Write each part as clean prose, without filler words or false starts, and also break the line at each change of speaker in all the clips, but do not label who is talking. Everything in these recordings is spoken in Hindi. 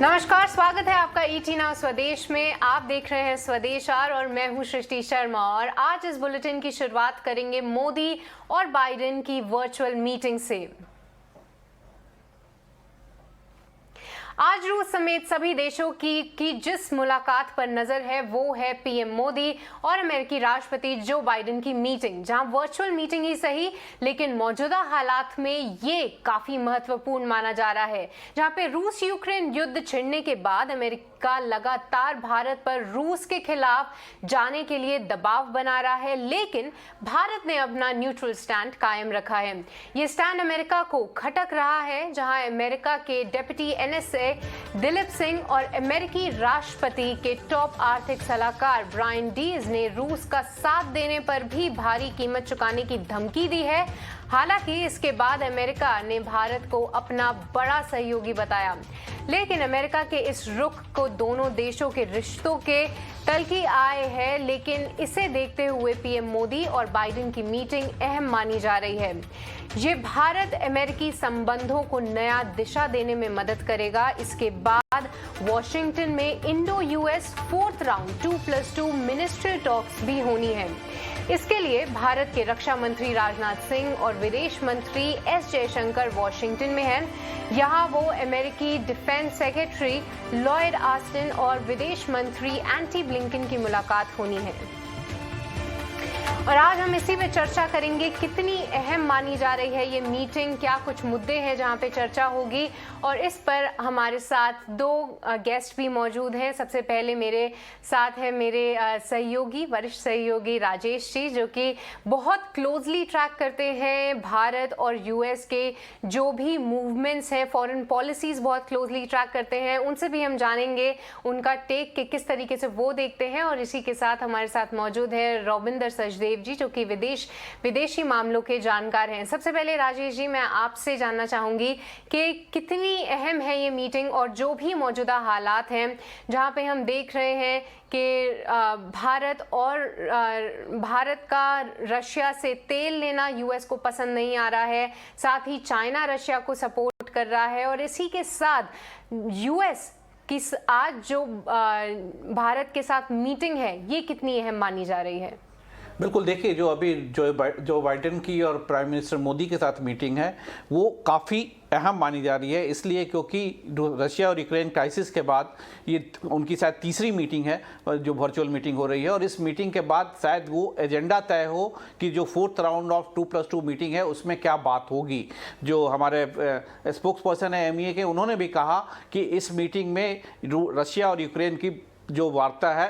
नमस्कार, स्वागत है आपका ईटी नाउ स्वदेश में। आप देख रहे हैं स्वदेश आर और मैं हूं सृष्टि शर्मा। और आज इस बुलेटिन की शुरुआत करेंगे मोदी और बाइडेन की वर्चुअल मीटिंग से। आज रूस समेत सभी देशों की जिस मुलाकात पर नजर है वो है पीएम मोदी और अमेरिकी राष्ट्रपति जो बाइडेन की मीटिंग, जहां वर्चुअल मीटिंग ही सही लेकिन मौजूदा हालात में ये काफी महत्वपूर्ण माना जा रहा है। जहां पे रूस यूक्रेन युद्ध छिड़ने के बाद अमेरिका लगातार भारत पर रूस के खिलाफ जाने के लिए दबाव बना रहा है, लेकिन भारत ने अपना न्यूट्रल स्टैंड कायम रखा है। ये स्टैंड अमेरिका को खटक रहा है, जहां अमेरिका के डिप्टी एनएसए दिलीप सिंह और अमेरिकी राष्ट्रपति के टॉप आर्थिक सलाहकार ब्रायन डीज ने रूस का साथ देने पर भी भारी कीमत चुकाने की धमकी दी है। हालांकि इसके बाद अमेरिका ने भारत को अपना बड़ा सहयोगी बताया, लेकिन अमेरिका के इस रुख को दोनों देशों के रिश्तों के तलखी आए है। लेकिन इसे देखते हुए पीएम मोदी और बाइडेन की मीटिंग अहम मानी जा रही है। ये भारत अमेरिकी संबंधों को नया दिशा देने में मदद करेगा। इसके बाद वॉशिंगटन में Indo US 4th round 2+2 ministerial talks भी होनी है। इसके लिए भारत के रक्षा मंत्री राजनाथ सिंह और विदेश मंत्री एस जयशंकर वॉशिंगटन में हैं। यहाँ वो अमेरिकी डिफेंस सेक्रेटरी लॉयड ऑस्टिन और विदेश मंत्री एंटी ब्लिंकन की मुलाकात होनी है। और आज हम इसी पे चर्चा करेंगे, कितनी अहम मानी जा रही है ये मीटिंग, क्या कुछ मुद्दे हैं जहां पे चर्चा होगी। और इस पर हमारे साथ दो गेस्ट भी मौजूद हैं। सबसे पहले मेरे साथ है मेरे सहयोगी, वरिष्ठ सहयोगी राजेश जी, जो कि बहुत क्लोजली ट्रैक करते हैं भारत और यूएस के जो भी मूवमेंट्स हैं, फॉरेन पॉलिसीज बहुत क्लोजली ट्रैक करते हैं। उनसे भी हम जानेंगे उनका टेक के किस तरीके से वो देखते हैं। और इसी के साथ हमारे साथ मौजूद है रविंदर सचदेव जी, जो कि विदेशी मामलों के जानकार हैं। सबसे पहले राजेश जी, मैं आपसे जानना चाहूंगी कि कितनी अहम है ये मीटिंग और जो भी मौजूदा हालात हैं जहां पे हम देख रहे हैं कि भारत का रशिया से तेल लेना यूएस को पसंद नहीं आ रहा है, साथ ही चाइना रशिया को सपोर्ट कर रहा है। और इसी के साथ यूएस की आज जो भारत के साथ मीटिंग है ये कितनी अहम मानी जा रही है?
बिल्कुल, देखिए जो अभी जो बाइडेन की और प्राइम मिनिस्टर मोदी के साथ मीटिंग है वो काफ़ी अहम मानी जा रही है, इसलिए क्योंकि रशिया और यूक्रेन क्राइसिस के बाद ये उनकी शायद तीसरी मीटिंग है जो वर्चुअल मीटिंग हो रही है। और इस मीटिंग के बाद शायद वो एजेंडा तय हो कि जो 4th राउंड ऑफ 2+2 मीटिंग है उसमें क्या बात होगी। जो हमारे स्पोक्स पर्सन है एमईए के, उन्होंने भी कहा कि इस मीटिंग में रशिया और यूक्रेन की जो वार्ता है,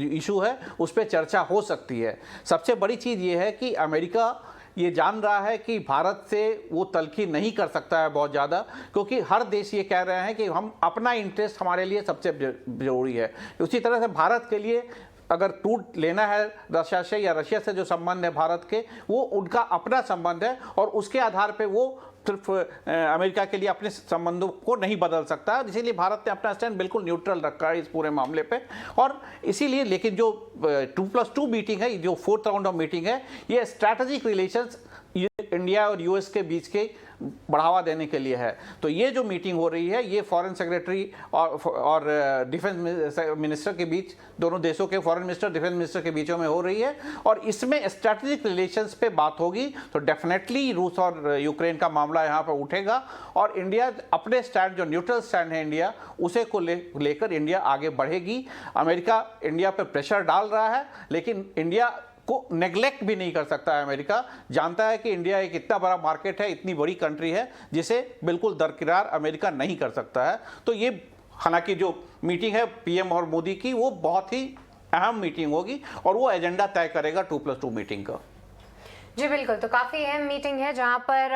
इशू है, उस पर चर्चा हो सकती है। सबसे बड़ी चीज़ ये है कि अमेरिका ये जान रहा है कि भारत से वो तलखी नहीं कर सकता है बहुत ज़्यादा, क्योंकि हर देश ये कह रहे हैं कि हम अपना इंटरेस्ट हमारे लिए सबसे ज़रूरी है। उसी तरह से भारत के लिए अगर टूट लेना है रशिया से या रशिया से जो संबंध है भारत के, वो उनका अपना संबंध है और उसके आधार पे वो सिर्फ अमेरिका के लिए अपने संबंधों को नहीं बदल सकता है। इसीलिए भारत ने अपना स्टैंड बिल्कुल न्यूट्रल रखा है इस पूरे मामले पे। और इसीलिए लेकिन जो 2+2 मीटिंग है, जो 4th राउंड ऑफ मीटिंग है, ये स्ट्रैटेजिक रिलेशंस इंडिया और यूएस के बीच के बढ़ावा देने के लिए है। तो ये जो मीटिंग हो रही है ये फॉरेन सेक्रेटरी और डिफेंस मिनिस्टर के बीच, दोनों देशों के फॉरेन मिनिस्टर डिफेंस मिनिस्टर के बीचों में हो रही है और इसमें स्ट्रैटेजिक रिलेशंस पे बात होगी। तो डेफिनेटली रूस और यूक्रेन का मामला यहाँ पर उठेगा और इंडिया अपने स्टैंड, जो न्यूट्रल स्टैंड है इंडिया, उसे को लेकर इंडिया आगे बढ़ेगी। अमेरिका इंडिया पर प्रेशर डाल रहा है, लेकिन इंडिया को नेग्लेक्ट भी नहीं कर सकता है। अमेरिका जानता है कि इंडिया एक इतना बड़ा मार्केट है, इतनी बड़ी कंट्री है, जिसे बिल्कुल दरकिनार अमेरिका नहीं कर सकता है। तो ये हालांकि जो मीटिंग है पीएम और मोदी की, वो बहुत ही अहम मीटिंग होगी और वो एजेंडा तय करेगा 2+2 मीटिंग का।
जी बिल्कुल, तो काफ़ी अहम मीटिंग है जहां पर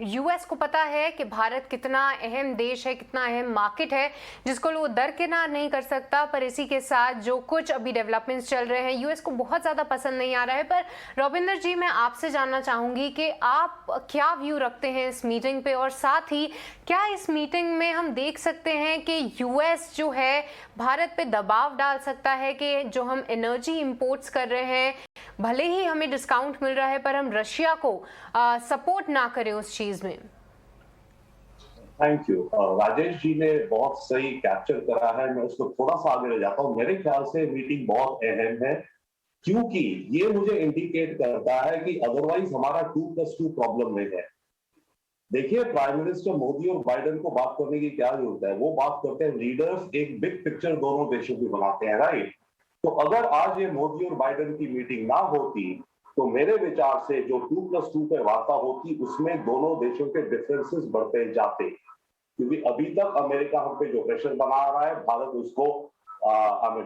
यूएस को पता है कि भारत कितना अहम देश है, कितना अहम मार्केट है, जिसको वो दरकिनार नहीं कर सकता। पर इसी के साथ जो कुछ अभी डेवलपमेंट्स चल रहे हैं यूएस को बहुत ज़्यादा पसंद नहीं आ रहा है। पर रविंदर जी, मैं आपसे जानना चाहूँगी कि आप क्या व्यू रखते हैं इस मीटिंग पे, और साथ ही क्या इस मीटिंग में हम देख सकते हैं कि यूएस जो है भारत पे दबाव डाल सकता है कि जो हम एनर्जी इंपोर्ट्स कर रहे हैं, भले ही हमें डिस्काउंट मिल रहा है पर हम रशिया को सपोर्ट ना करें उस चीज में?
Thank you. राजेश जी ने बहुत सही कैप्चर करा है। मैं उसको थोड़ा सा आगे ले जाता हूँ। मेरे ख्याल से मीटिंग बहुत अहम है, क्योंकि ये मुझे इंडिकेट करता है कि अदरवाइज हमारा 2+2 प्रॉब्लम में है। देखिए, प्राइम मिनिस्टर मोदी और बाइडेन को बात करने की क्या जरूरत है? वो बात करते हैं, लीडर्स एक बिग पिक्चर दोनों देशों की बनाते हैं, राइट? तो अगर आज ये मोदी और बाइडेन की मीटिंग ना होती, तो मेरे विचार से जो 2+2 पे वार्ता होती, उसमें दोनों देशों के डिफरेंसेस बढ़ते जाते। क्योंकि अभी तक अमेरिका हम पे जो प्रेशर बना रहा है, भारत उसको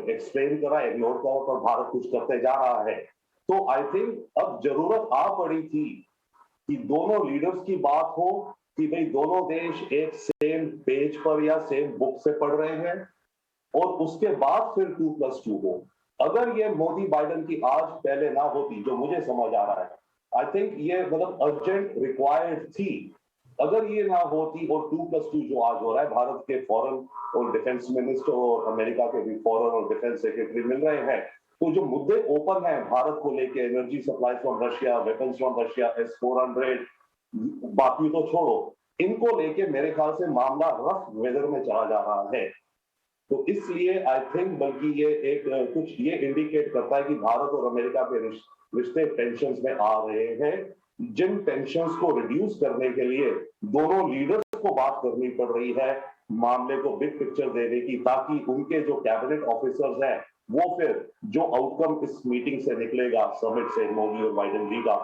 एक्सप्लेन कर रहा है, इग्नोर कर रहा है, पर भारत कुछ करते जा रहा है। तो आई थिंक अब जरूरत आ पड़ी थी कि दोनों लीडर्स की बात हो कि भाई दोनों देश एक सेम पेज पर या सेम बुक से पढ़ रहे हैं, और उसके बाद फिर 2+2 हो। अगर ये मोदी बाइडेन की आज पहले ना होती, जो मुझे समझ आ रहा है, आई थिंक ये मतलब अर्जेंट रिक्वायर्ड थी। अगर ये ना होती और 2+2 जो आज हो रहा है, भारत के फॉरेन और डिफेंस मिनिस्टर और अमेरिका के भी फॉरेन और डिफेंस सेक्रेटरी मिल रहे हैं, तो जो मुद्दे ओपन है भारत को लेके, energy supply from Russia, weapons from Russia, S-400, बाकी तो छोड़ो, इनको लेके मेरे ख्याल से मामला रफ वेदर में चला जा रहा है। तो इसलिए आई थिंक, बल्कि ये एक कुछ ये इंडिकेट करता है कि भारत और अमेरिका के रिश्ते टेंशंस में आ रहे हैं, जिन टेंशंस को रिड्यूस करने के लिए दोनों लीडर्स को बात करनी पड़ रही है, मामले को बिग पिक्चर देने की, ताकि उनके जो कैबिनेट ऑफिसर्स हैं, वो फिर जो आउटकम इस मीटिंग से निकलेगा, समिट से, मोदी और बाइडेन जी का,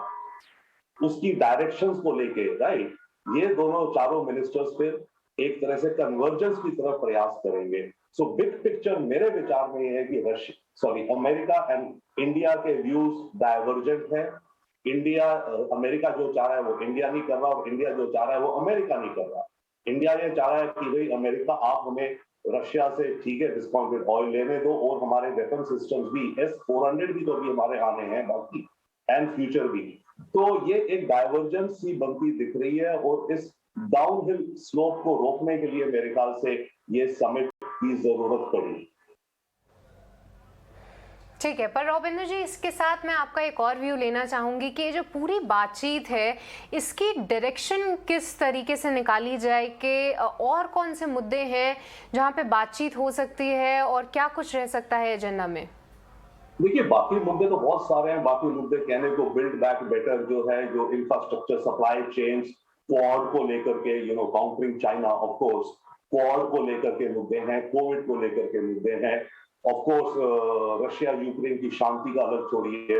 उसकी डायरेक्शंस को लेके, राइट, ये दोनों चारों मिनिस्टर्स फिर एक तरह से कन्वर्जेंस की तरफ प्रयास करेंगे। सो बिग पिक्चर मेरे विचार में ये है कि अमेरिका एंड इंडिया के व्यूज डाइवर्जेंट है। इंडिया, अमेरिका जो चाह रहा है वो इंडिया नहीं कर रहा, और इंडिया जो चाह रहा है वो अमेरिका नहीं कर रहा। इंडिया ये चाह रहा है कि भाई अमेरिका, आप हमें रशिया से ठीक है डिस्काउंटेड ऑयल लेने दो, और हमारे वेपन सिस्टम्स भी, S-400 भी तो अभी हमारे आने हैं बाकी, एंड फ्यूचर भी। तो ये एक डाइवर्जेंस सी बनती दिख रही है, और इस डाउनहिल स्लोप को रोकने के लिए मेरे ख्याल से ये समिट की जरूरत पड़ी।
ठीक है, पर रॉबिंदर जी, इसके साथ मैं आपका एक और व्यू लेना चाहूँगी कि ये जो पूरी बातचीत है, इसकी डायरेक्शन किस तरीके से निकाली जाए, कि और कौन से मुद्दे हैं जहाँ पे बातचीत हो सकती है, और क्या कुछ रह सकता है एजेंडा में?
देखिए, बाकी मुद्दे तो बहुत सारे हैं। बाकी मुद्दे कहने को, बिल्ड बैक बेटर जो है, जो इंफ्रास्ट्रक्चर, सप्लाई चेन्स, क्वाड को लेकर के, countering China, of course, quad को लेकर के मुद्दे हैं, कोविड को लेकर के मुद्दे हैं, ऑफ कोर्स रशिया यूक्रेन की शांति का अलग छोड़िए,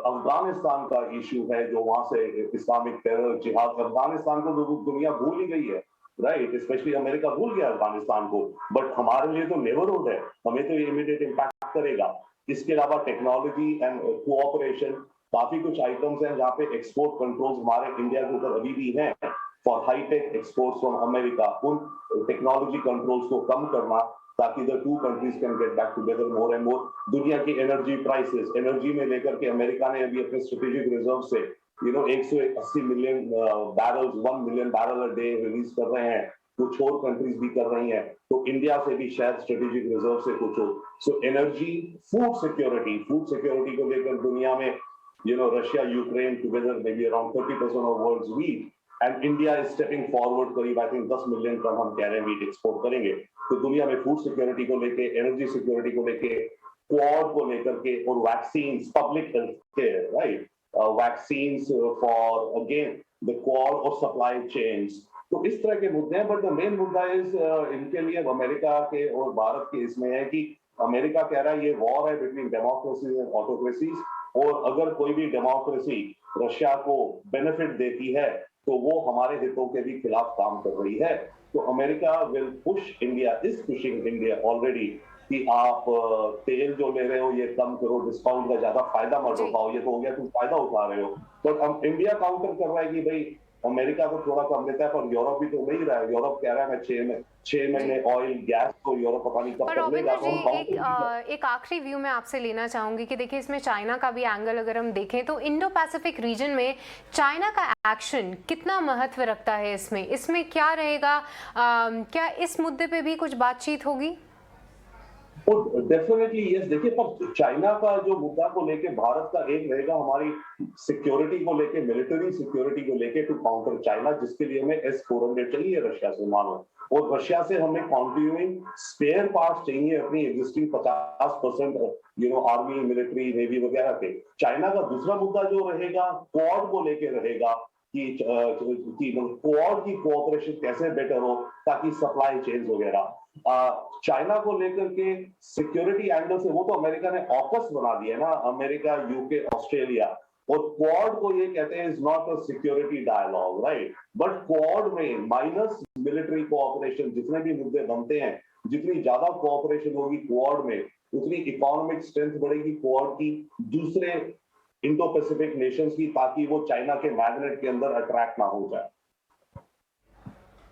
अफगानिस्तान का इश्यू है, जो वहां से इस्लामिक टेरर, जिहाद, अफगानिस्तान को तो दुनिया भूल ही गई है, राइट, स्पेशली अमेरिका भूल गया अफगानिस्तान को, बट हमारे लिए तो नेबरहुड है, हमें तो इमीडिएट इम्पैक्ट करेगा। इसके अलावा टेक्नोलॉजी एंड कोऑपरेशन, काफी कुछ आइटम्स हैं जहाँ पे एक्सपोर्ट कंट्रोल्स हमारे इंडिया के ऊपर अभी भी हैं for high tech exports from America. उन टेक्नोलॉजी कंट्रोल्स को कम करना, ताकि the two countries can get back together more and more. दुनिया की एनर्जी प्राइसेस, एनर्जी में लेकर के अमेरिका ने अभी अपने स्ट्रेटेजिक रिजर्व से 180 million barrels, 1 million barrel a day release कर रहे हैं, कुछ और कंट्रीज भी कर रही हैं, तो इंडिया से भी शायद स्ट्रेटेजिक रिजर्व से कुछ हो। सो एनर्जी, फूड सिक्योरिटी को लेकर दुनिया में, Russia Ukraine together may be around 30% of world's wheat, and India is stepping forward, करीब आई थिंक 10 मिलियन टन हम कह रहे हैं वीट एक्सपोर्ट करेंगे। तो दुनिया में फूड सिक्योरिटी को लेके, एनर्जी सिक्योरिटी को लेके, क्वाड को लेकर के, और vaccine, public health care, right, vaccines for again the quad और सप्लाई चेन्स, तो इस तरह के मुद्दे हैं। बट द मेन मुद्दा इज इनके लिए अमेरिका के और भारत के इसमें है कि अमेरिका कह रहा है ये वॉर है बिटवीन डेमोक्रेसीज एंड ऑटोक्रेसीज, और अगर कोई भी डेमोक्रेसी रशिया को बेनिफिट देती है, तो वो हमारे हितों के भी खिलाफ काम कर रही है। तो America will push India, is pushing India already, कि आप तेल जो ले रहे हो ये कम करो, डिस्काउंट का ज्यादा फायदा मत उठाओ, ये तो हो गया तुम फायदा उठा रहे हो। बट हम इंडिया काउंटर कर रहा है कि भाई अमेरिका तो थोड़ा कम लेता है, पर यूरोप भी तो नहीं रहा है। यूरोप कह रहा है मैं 6 महीने ऑयल गैस तो यूरोप पता नहीं कब तक लेगा।
एक आखिरी व्यू मैं आपसे लेना चाहूंगी कि देखिए, इसमें चाइना का भी एंगल अगर हम देखें तो इंडो पैसिफिक रीजन में चाइना का एक्शन कितना महत्व रखता है, इसमें क्या रहेगा, क्या इस मुद्दे पे भी कुछ बातचीत होगी?
और डेफिनेटली यस, देखिए पर चाइना का जो मुद्दा को लेके भारत का एक रहेगा हमारी सिक्योरिटी को लेके, मिलिट्री सिक्योरिटी को लेके टू काउंटर चाइना, जिसके लिए हमें S-400 चाहिए रशिया से मानो, और रशिया से हमें कंटिन्यूइंग स्पेयर पार्ट्स चाहिए अपनी एग्जिस्टिंग 50% आर्मी, मिलिट्री, नेवी वगैरह के। चाइना का दूसरा मुद्दा जो रहेगा क्वाड को लेके रहेगा कि क्वाड की कोऑपरेशन कैसे बेटर हो ताकि सप्लाई चेन्स वगैरह। चाइना को लेकर के सिक्योरिटी एंगल से वो तो अमेरिका ने ऑकस बना दिया ना, अमेरिका, यूके, ऑस्ट्रेलिया, और क्वाड को ये कहते हैं is not a security dialogue, right, but Quad में माइनस मिलिट्री कोऑपरेशन जितने भी मुद्दे बनते हैं, जितनी ज्यादा कोऑपरेशन होगी क्वाड में उतनी इकोनॉमिक स्ट्रेंथ बढ़ेगी क्वाड की दूसरे इंडो पैसिफिक नेशंस की, ताकि वो चाइना के मैग्नेट के अंदर अट्रैक्ट ना हो जाए।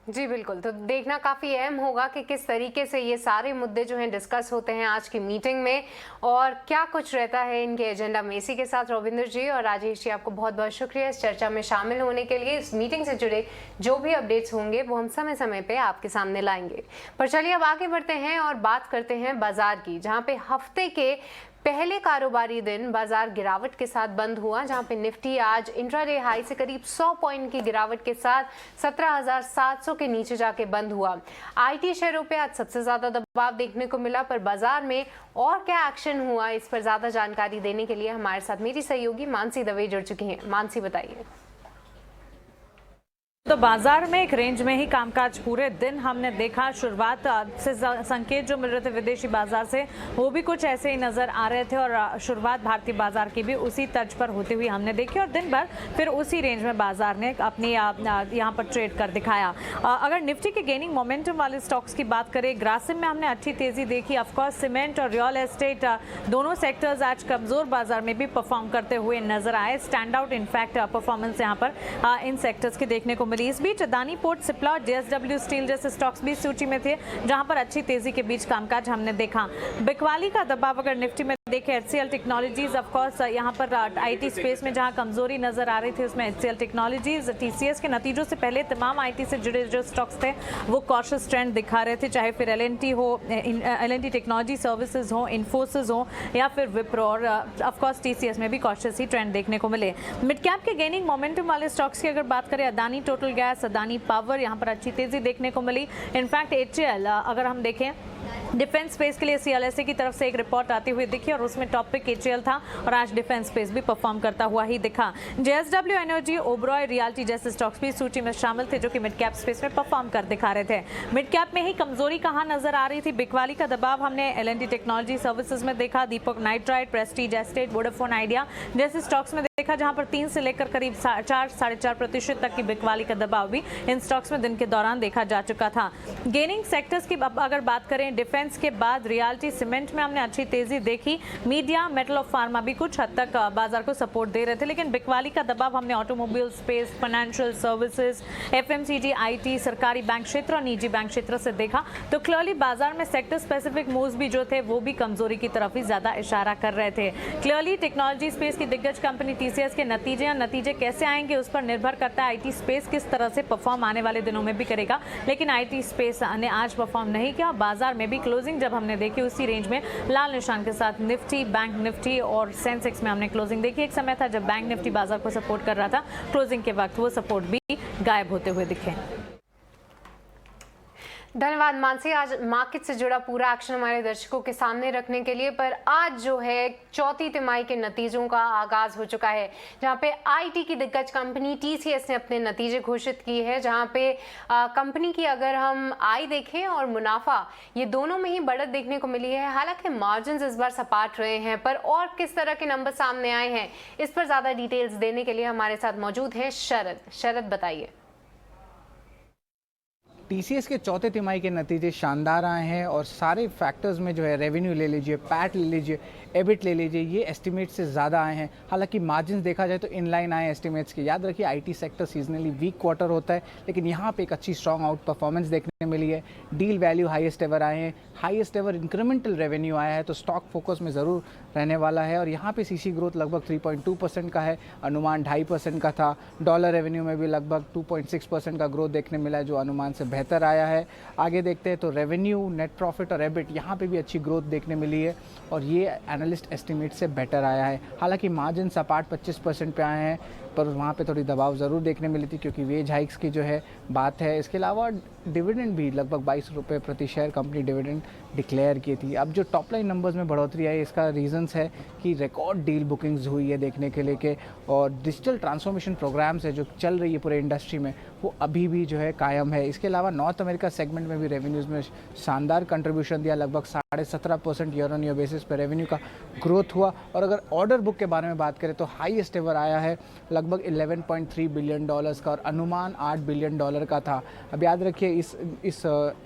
जी बिल्कुल, तो देखना काफ़ी अहम होगा कि किस तरीके से ये सारे मुद्दे जो हैं डिस्कस होते हैं आज की मीटिंग में और क्या कुछ रहता है इनके एजेंडा में। इसी के साथ रविंदर जी और राजेश जी, आपको बहुत बहुत शुक्रिया इस चर्चा में शामिल होने के लिए। इस मीटिंग से जुड़े जो भी अपडेट्स होंगे वो हम समय समय पे आपके सामने लाएंगे। पर चलिए अब आगे बढ़ते हैं और बात करते हैं बाजार की, जहाँ पे हफ्ते के पहले कारोबारी दिन बाजार गिरावट के साथ बंद हुआ, जहां पे निफ्टी आज इंट्राडे हाई से करीब 100 पॉइंट की गिरावट के साथ 17,700 के नीचे जाके बंद हुआ। आईटी शेयरों पे आज सबसे ज्यादा दबाव देखने को मिला, पर बाजार में और क्या एक्शन हुआ इस पर ज्यादा जानकारी देने के लिए हमारे साथ मेरी सहयोगी मानसी दवे जुड़ चुकी हैं। मानसी, बताइए।
तो बाजार में एक रेंज में ही कामकाज पूरे दिन हमने देखा। शुरुआत से संकेत जो मिल रहे थे विदेशी बाजार से वो भी कुछ ऐसे ही नजर आ रहे थे और शुरुआत भारतीय बाजार की भी उसी तर्ज पर होती हुई हमने देखी और दिन भर फिर उसी रेंज में बाजार ने अपनी यहाँ पर ट्रेड कर दिखाया। अगर निफ्टी के गेनिंग मोमेंटम वाले स्टॉक्स की बात करें, ग्रासिम में हमने अच्छी तेजी देखी। ऑफकोर्स सीमेंट और रियल एस्टेट दोनों सेक्टर्स आज कमजोर बाजार में भी परफॉर्म करते हुए नजर आए। स्टैंड आउट इनफैक्ट परफॉर्मेंस यहाँ पर इन सेक्टर्स की देखने को इस बीच अदानी पोर्ट, सिप्ला और JSW स्टील जैसे स्टॉक्स भी सूची में थे, जहां पर अच्छी तेजी के बीच कामकाज हमने देखा। बिकवाली का दबाव अगर निफ्टी में देखें, HCL टेक्नोलॉजीज ऑफ कोर्स यहाँ पर आईटी स्पेस में जहां कमजोरी नजर आ रही थी उसमें HCL टेक्नोलॉजीज, TCS के नतीजों से पहले तमाम आईटी से जुड़े जो स्टॉक्स थे वो कॉशियस ट्रेंड दिखा रहे थे, चाहे फिर L&T हो, L&T टेक्नोलॉजी सर्विसेज हो, इन्फोसिस हो या फिर विप्रो, और ऑफ कोर्स TCS में भी कॉशियस ही ट्रेंड देखने को मिले। मिड कैप के गेनिंग मोमेंटम वाले स्टॉक्स की अगर बात करें, Adani total gas, Adani power, यहाँ पर अच्छी तेजी देखने को मिली। इनफैक्ट HCL अगर हम देखें डिफेंस स्पेस के लिए CLSA की तरफ से एक रिपोर्ट आती हुई दिखी और उसमें टॉप पिक HCL था और आज डिफेंस स्पेस भी परफॉर्म करता हुआ ही दिखा। JSW एनर्जी, ओबरॉय, रियल्टी जैसे स्टॉक्स भी सूची में शामिल थे जो कि मिड कैप स्पेस में परफॉर्म कर दिखा रहे थे। मिड कैप में ही कमजोरी कहाँ नजर आ रही थी? बिकवाली का दबाव हमने L&T टेक्नोलॉजी सर्विसेज में देखा, Deepak nitrite, Prestige Estate, Vodafone Idea जैसे स्टॉक्स में देखा, जहां पर 3 से लेकर करीब 4-4.5% तक की बिकवाली का दबाव भी इन स्टॉक्स में दिन के दौरान देखा जा चुका था। गेनिंग सेक्टर्स की अगर बात करें, डिफेंस के बाद रियल्टी, सीमेंट में हमने अच्छी तेजी देखी। मीडिया, मेटल और फार्मा भी कुछ हद तक बाजार को सपोर्ट दे रहे थे, लेकिन बिकवाली का दबाव हमने automobile space, financial services, FMCG, IT, सरकारी बैंक क्षेत्र और निजी बैंक क्षेत्र से देखा। तो क्लियरली बाजार में सेक्टर स्पेसिफिक मूव्स भी जो थे वो भी कमजोरी की तरफ ही ज्यादा इशारा कर रहे थे। क्लियरली टेक्नोलॉजी स्पेस की दिग्गज कंपनी TCS के नतीजे कैसे आएंगे उस पर निर्भर करता है। IT स्पेस किस तरह से परफॉर्म आने वाले दिनों में भी करेगा, लेकिन IT स्पेस ने आज परफॉर्म नहीं किया। बाजार में भी क्लोजिंग जब हमने देखी उसी रेंज में लाल निशान के साथ निफ्टी, बैंक निफ्टी और सेंसेक्स में हमने क्लोजिंग देखी। एक समय था जब बैंक निफ्टी बाजार को सपोर्ट कर रहा था, क्लोजिंग के वक्त वो सपोर्ट भी गायब होते हुए दिखे।
धन्यवाद मानसी, आज मार्केट से जुड़ा पूरा एक्शन हमारे दर्शकों के सामने रखने के लिए। पर आज जो है चौथी तिमाही के नतीजों का आगाज हो चुका है, जहां पे IT की दिग्गज कंपनी TCS ने अपने नतीजे घोषित किए हैं, जहां पे कंपनी की अगर हम आय देखें और मुनाफा, ये दोनों में ही बढ़त देखने को मिली है। हालांकि मार्जिन्स इस बार सपाट रहे हैं, पर और किस तरह के नंबर सामने आए हैं इस पर ज्यादा डिटेल्स देने के लिए हमारे साथ मौजूद हैं शरद, बताइए।
TCS के चौथे तिमाही के नतीजे शानदार आए हैं और सारे फैक्टर्स में जो है रेवेन्यू ले लीजिए, पैट ले लीजिए, एबिट ले लीजिए, ये एस्टिमेट से ज़्यादा आए हैं। हालांकि मार्जिन्स देखा जाए तो इनलाइन आए एस्टिमेट्स के। याद रखिए IT sector seasonally weak quarter होता है, लेकिन यहाँ पे एक अच्छी स्ट्रॉन्ग आउट परफॉर्मेंस देखने मिली है। डील वैल्यू हाईएस्ट एवर आए हैं, हाईएस्ट एवर इंक्रीमेंटल रेवेन्यू आया है, तो स्टॉक फोकस में ज़रूर रहने वाला है। और यहाँ पे CC ग्रोथ लगभग 3.2% का है, अनुमान 2.5% का था। डॉलर रेवेन्यू में भी लगभग 2.6% का ग्रोथ देखने मिला है, जो अनुमान से बेहतर आया है। आगे देखते हैं तो रेवेन्यू, नेट प्रॉफिट और एबिट यहाँ पे भी अच्छी ग्रोथ देखने मिली है और ये एनालिस्ट एस्टिमेट से बेटर आया है। हालांकि मार्जिन सपाट 25% पे आए हैं, पर वहाँ पे थोड़ी दबाव ज़रूर देखने मिली थी क्योंकि वेज हाइक्स की जो है बात है। इसके अलावा डिविडेंड भी लगभग 22 रुपये प्रति शेयर कंपनी डिविडेंड डिक्लेयर की थी। अब जो टॉप लाइन नंबर्स में बढ़ोतरी आई, इसका रीजंस है कि रिकॉर्ड डील बुकिंग्स हुई है देखने के लिए के, और डिजिटल ट्रांसफॉर्मेशन प्रोग्राम्स है जो चल रही है पूरे इंडस्ट्री में, वो अभी भी जो है कायम है। इसके अलावा नॉर्थ अमेरिका सेगमेंट में भी रेवेन्यूज़ में शानदार कंट्रीब्यूशन दिया, लगभग 17.5% ईयर ऑन ईयर बेसिस पर रेवेन्यू का ग्रोथ हुआ। और अगर ऑर्डर बुक के बारे में बात करें तो हाईएस्ट एवर आया है लगभग $11.3 बिलियन का, और अनुमान $8 बिलियन का था। अब याद रखिए इस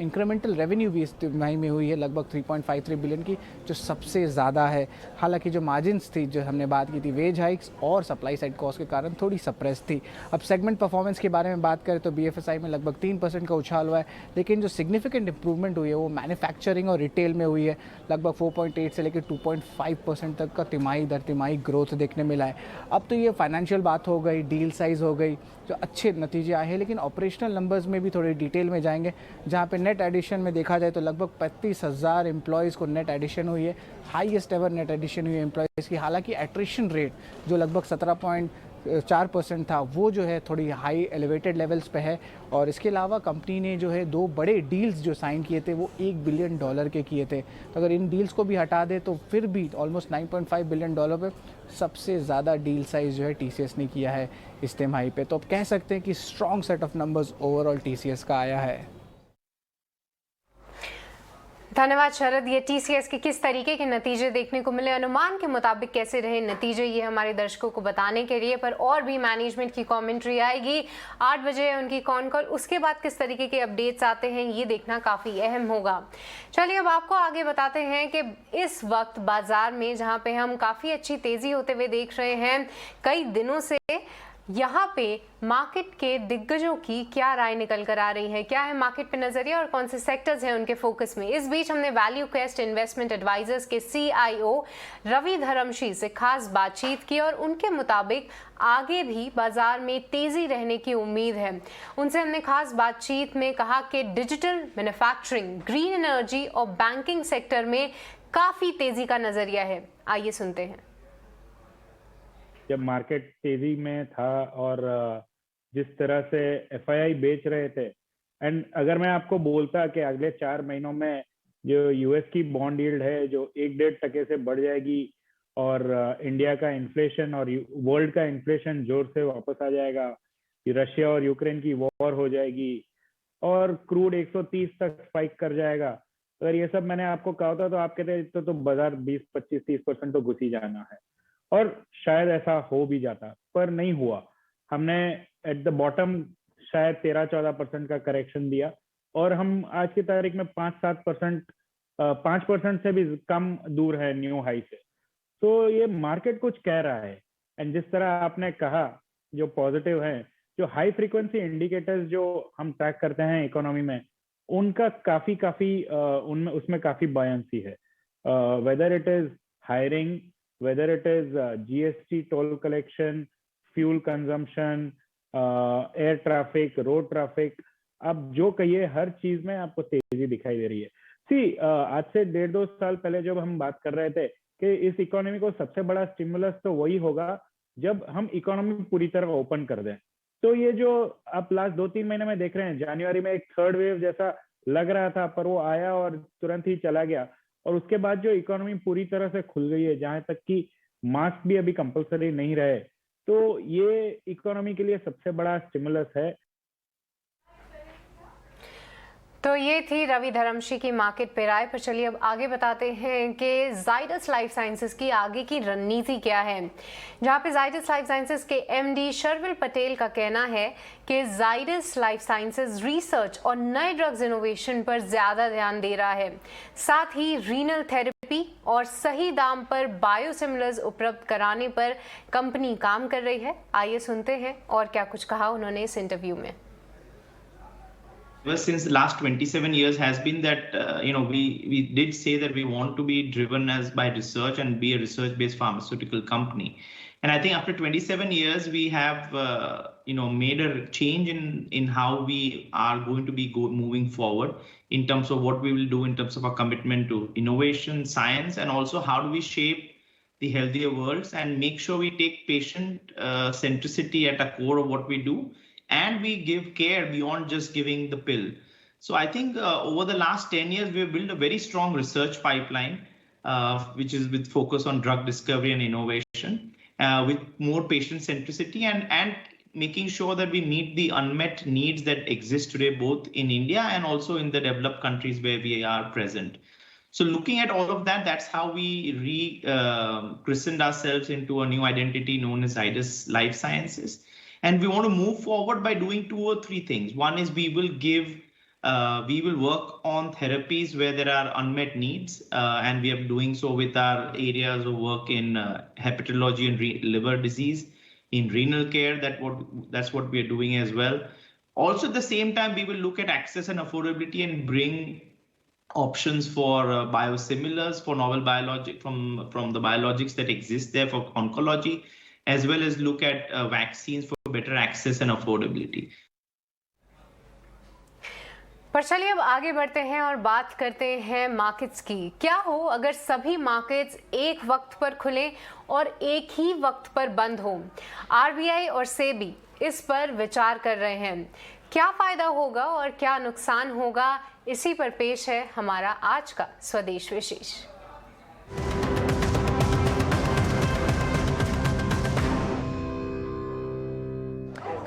इंक्रीमेंटल रेवेन्यू भी इस तिमाही में हुई है लगभग 3.53 बिलियन की, जो सबसे ज़्यादा है। हालांकि जो मार्जिन्स थी जो हमने बात की थी वेज हाइक्स और सप्लाई साइड कॉस्ट के कारण थोड़ी सप्रेस थी। अब सेगमेंट परफॉर्मेंस के बारे में बात करें तो BFSI में लगभग 3% का उछाल हुआ है, लेकिन जो सिग्निफिकेंट इंप्रूवमेंट हुई है वो मैन्युफैक्चरिंग और रिटेल में हुई है। लगभग 4.8 से लेकर 2.5% तक का तिमाही दर तिमाही ग्रोथ देखने मिला है। अब तो ये फाइनेंशियल बात हो गई, डील साइज़ हो गई, जो अच्छे नतीजे आए हैं, लेकिन ऑपरेशनल नंबर्स में भी थोड़ी डिटेल में जाएंगे, जहाँ पे नेट एडिशन में देखा जाए तो लगभग 35,000 एम्प्लॉयज़ को नेट एडिशन हुई है, हाईएस्ट एवर नेट एडिशन हुई है एम्प्लॉयज़ की। हालांकि एट्रिशन रेट जो लगभग 17.4% था वो जो है थोड़ी हाई एलिवेटेड लेवल्स पे है। और इसके अलावा कंपनी ने जो है 2 बड़े डील्स जो साइन किए थे वो $1 बिलियन के किए थे, तो अगर इन डील्स को भी हटा दे तो फिर भी ऑलमोस्ट $9.5 बिलियन पे सबसे ज़्यादा डील साइज़ जो है TCS ने किया है इस तिमाही पे। तो अब कह सकते हैं कि strong set of numbers overall TCS का आया है।
धन्यवाद शरद। ये TCS के किस तरीके के नतीजे देखने को मिले, अनुमान के मुताबिक कैसे रहे नतीजे, ये हमारे दर्शकों को बताने के लिए, पर और भी मैनेजमेंट की कमेंट्री आएगी 8 बजे उनकी कॉन कॉल, उसके बाद किस तरीके के अपडेट्स आते हैं ये देखना काफ़ी अहम होगा। चलिए अब आपको आगे बताते हैं कि इस वक्त बाजार में जहाँ पे हम काफ़ी अच्छी तेज़ी होते हुए देख रहे हैं कई दिनों से, यहाँ पे मार्केट के दिग्गजों की क्या राय निकल कर आ रही है, क्या है मार्केट पे नजरिया और कौन से सेक्टर्स हैं उनके फोकस में। इस बीच हमने वैल्यू क्वेस्ट इन्वेस्टमेंट एडवाइजर्स के CIO रवि धरमशी से खास बातचीत की और उनके मुताबिक आगे भी बाजार में तेजी रहने की उम्मीद है। उनसे हमने खास बातचीत में कहा कि डिजिटल, मैन्युफैक्चरिंग, ग्रीन एनर्जी और बैंकिंग सेक्टर में काफी तेजी का नजरिया है। आइए सुनते हैं।
जब मार्केट तेजी में था और जिस तरह से FII बेच रहे थे, एंड अगर मैं आपको बोलता कि अगले 4 महीनों में जो US की बॉन्ड यील्ड है जो 1-1.5% से बढ़ जाएगी और इंडिया का इन्फ्लेशन और वर्ल्ड का इन्फ्लेशन जोर से वापस आ जाएगा, रशिया और यूक्रेन की वॉर हो जाएगी और क्रूड 130 तक स्पाइक कर जाएगा, अगर ये सब मैंने आपको कहा था तो आप कहते तो बाजार 20-25-30% तो घुस ही जाना है, और शायद ऐसा हो भी जाता, पर नहीं हुआ। हमने एट द बॉटम शायद 13-14% का करेक्शन दिया और हम आज की तारीख में 5% से भी कम दूर है न्यू हाई से। तो ये मार्केट कुछ कह रहा है, एंड जिस तरह आपने कहा जो पॉजिटिव है, जो हाई फ्रीक्वेंसी इंडिकेटर्स जो हम ट्रैक करते हैं इकोनॉमी में, उनका काफी उनमें उसमें काफी बायंसी है, whether it is hiring, whether it is GST toll collection, fuel consumption, air traffic, road traffic, अब जो कहिए हर चीज में आपको तेजी दिखाई दे रही है। आज से 1.5-2 साल पहले जब हम बात कर रहे थे कि इस इकोनॉमी को सबसे बड़ा स्टिमुलस तो वही होगा जब हम इकोनॉमी पूरी तरह ओपन कर दें। तो ये जो आप लास्ट 2-3 महीने में देख रहे हैं, जनवरी में एक थर्ड वेव जैसा लग रहा था पर वो आया और तुरंत ही चला गया, और उसके बाद जो इकोनॉमी पूरी तरह से खुल गई है, जहां तक कि मास्क भी अभी कंपलसरी नहीं रहे, तो ये इकोनॉमी के लिए सबसे बड़ा स्टिमुलस है।
तो ये थी रवि धरमशी की मार्केट पे राय। पर चलिए अब आगे बताते हैं कि जाइडस लाइफ साइंसेज की आगे की रणनीति क्या है, जहाँ पे जाइडस लाइफ साइंसेज के MD शर्विल पटेल का कहना है कि जाइडस लाइफ साइंसेज रिसर्च और नए ड्रग्स इनोवेशन पर ज़्यादा ध्यान दे रहा है, साथ ही रीनल थेरेपी और सही दाम पर बायोसिमिलर्स उपलब्ध कराने पर कंपनी काम कर रही है। आइए सुनते हैं और क्या कुछ कहा उन्होंने इस इंटरव्यू में।
Since the last 27 years has been that we did say that we want to be driven as by research and be a research based pharmaceutical company, And I think after 27 years, we have made a change in how we are going to be moving forward in terms of what we will do in terms of our commitment to innovation, science, and also how do we shape the healthier worlds and make sure we take patient centricity at the core of what we do, and we give care beyond just giving the pill. So I think over the last 10 years, we have built a very strong research pipeline, which is with focus on drug discovery and innovation, with more patient centricity and making sure that we meet the unmet needs that exist today, both in India and also in the developed countries where we are present. So looking at all of that, that's how we christened ourselves into a new identity known as Zydus Life Sciences. And we want to move forward by doing 2 or 3 things. One is we will work on therapies where there are unmet needs, and we are doing so with our areas of work in hepatology and liver disease, in renal care. That's what we are doing as well. Also, at the same time, we will look at access and affordability and bring options for biosimilars, for novel biologic from the biologics that exist there for oncology, as well as look at vaccines for better access and affordability.
पर चलिए अब आगे बढ़ते हैं और बात करते हैं मार्केट्स की। क्या हो अगर सभी मार्केट्स एक वक्त पर खुले और एक ही वक्त पर बंद हो? आरबीआई और सेबी इस पर विचार कर रहे हैं। क्या फायदा होगा और क्या नुकसान होगा, इसी पर पेश है हमारा आज का स्वदेश विशेष।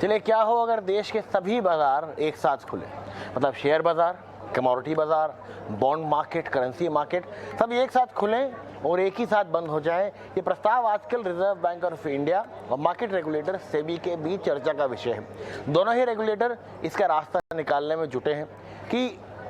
चलिए, क्या हो अगर देश के सभी बाजार एक साथ खुले, मतलब शेयर बाजार, कमोडिटी बाजार, बॉन्ड मार्केट, करेंसी मार्केट सब एक साथ खुलें और एक ही साथ बंद हो जाए। ये प्रस्ताव आजकल रिजर्व बैंक ऑफ इंडिया और मार्केट रेगुलेटर सेबी के बीच चर्चा का विषय है। दोनों ही रेगुलेटर इसका रास्ता निकालने में जुटे हैं कि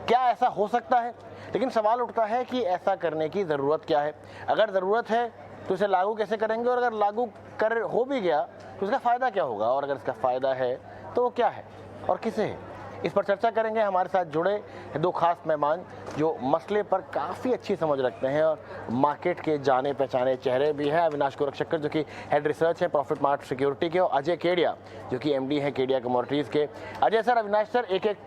क्या ऐसा हो सकता है, लेकिन सवाल उठता है कि ऐसा करने की ज़रूरत क्या है। अगर ज़रूरत है तो इसे लागू कैसे करेंगे, और अगर लागू कर हो भी गया तो इसका फ़ायदा क्या होगा, और अगर इसका फ़ायदा है तो वो क्या है और किसे है। इस पर चर्चा करेंगे हमारे साथ जुड़े 2 खास मेहमान जो मसले पर काफ़ी अच्छी समझ रखते हैं और मार्केट के जाने पहचाने चेहरे भी हैं। अविनाश गोरखशक्कर जो कि हेड रिसर्च है प्रॉफिट मार्ट सिक्योरिटी के, और अजय केडिया जो कि एमडी है केडिया कमोडिटीज़ के। अजय सर, अविनाश सर, एक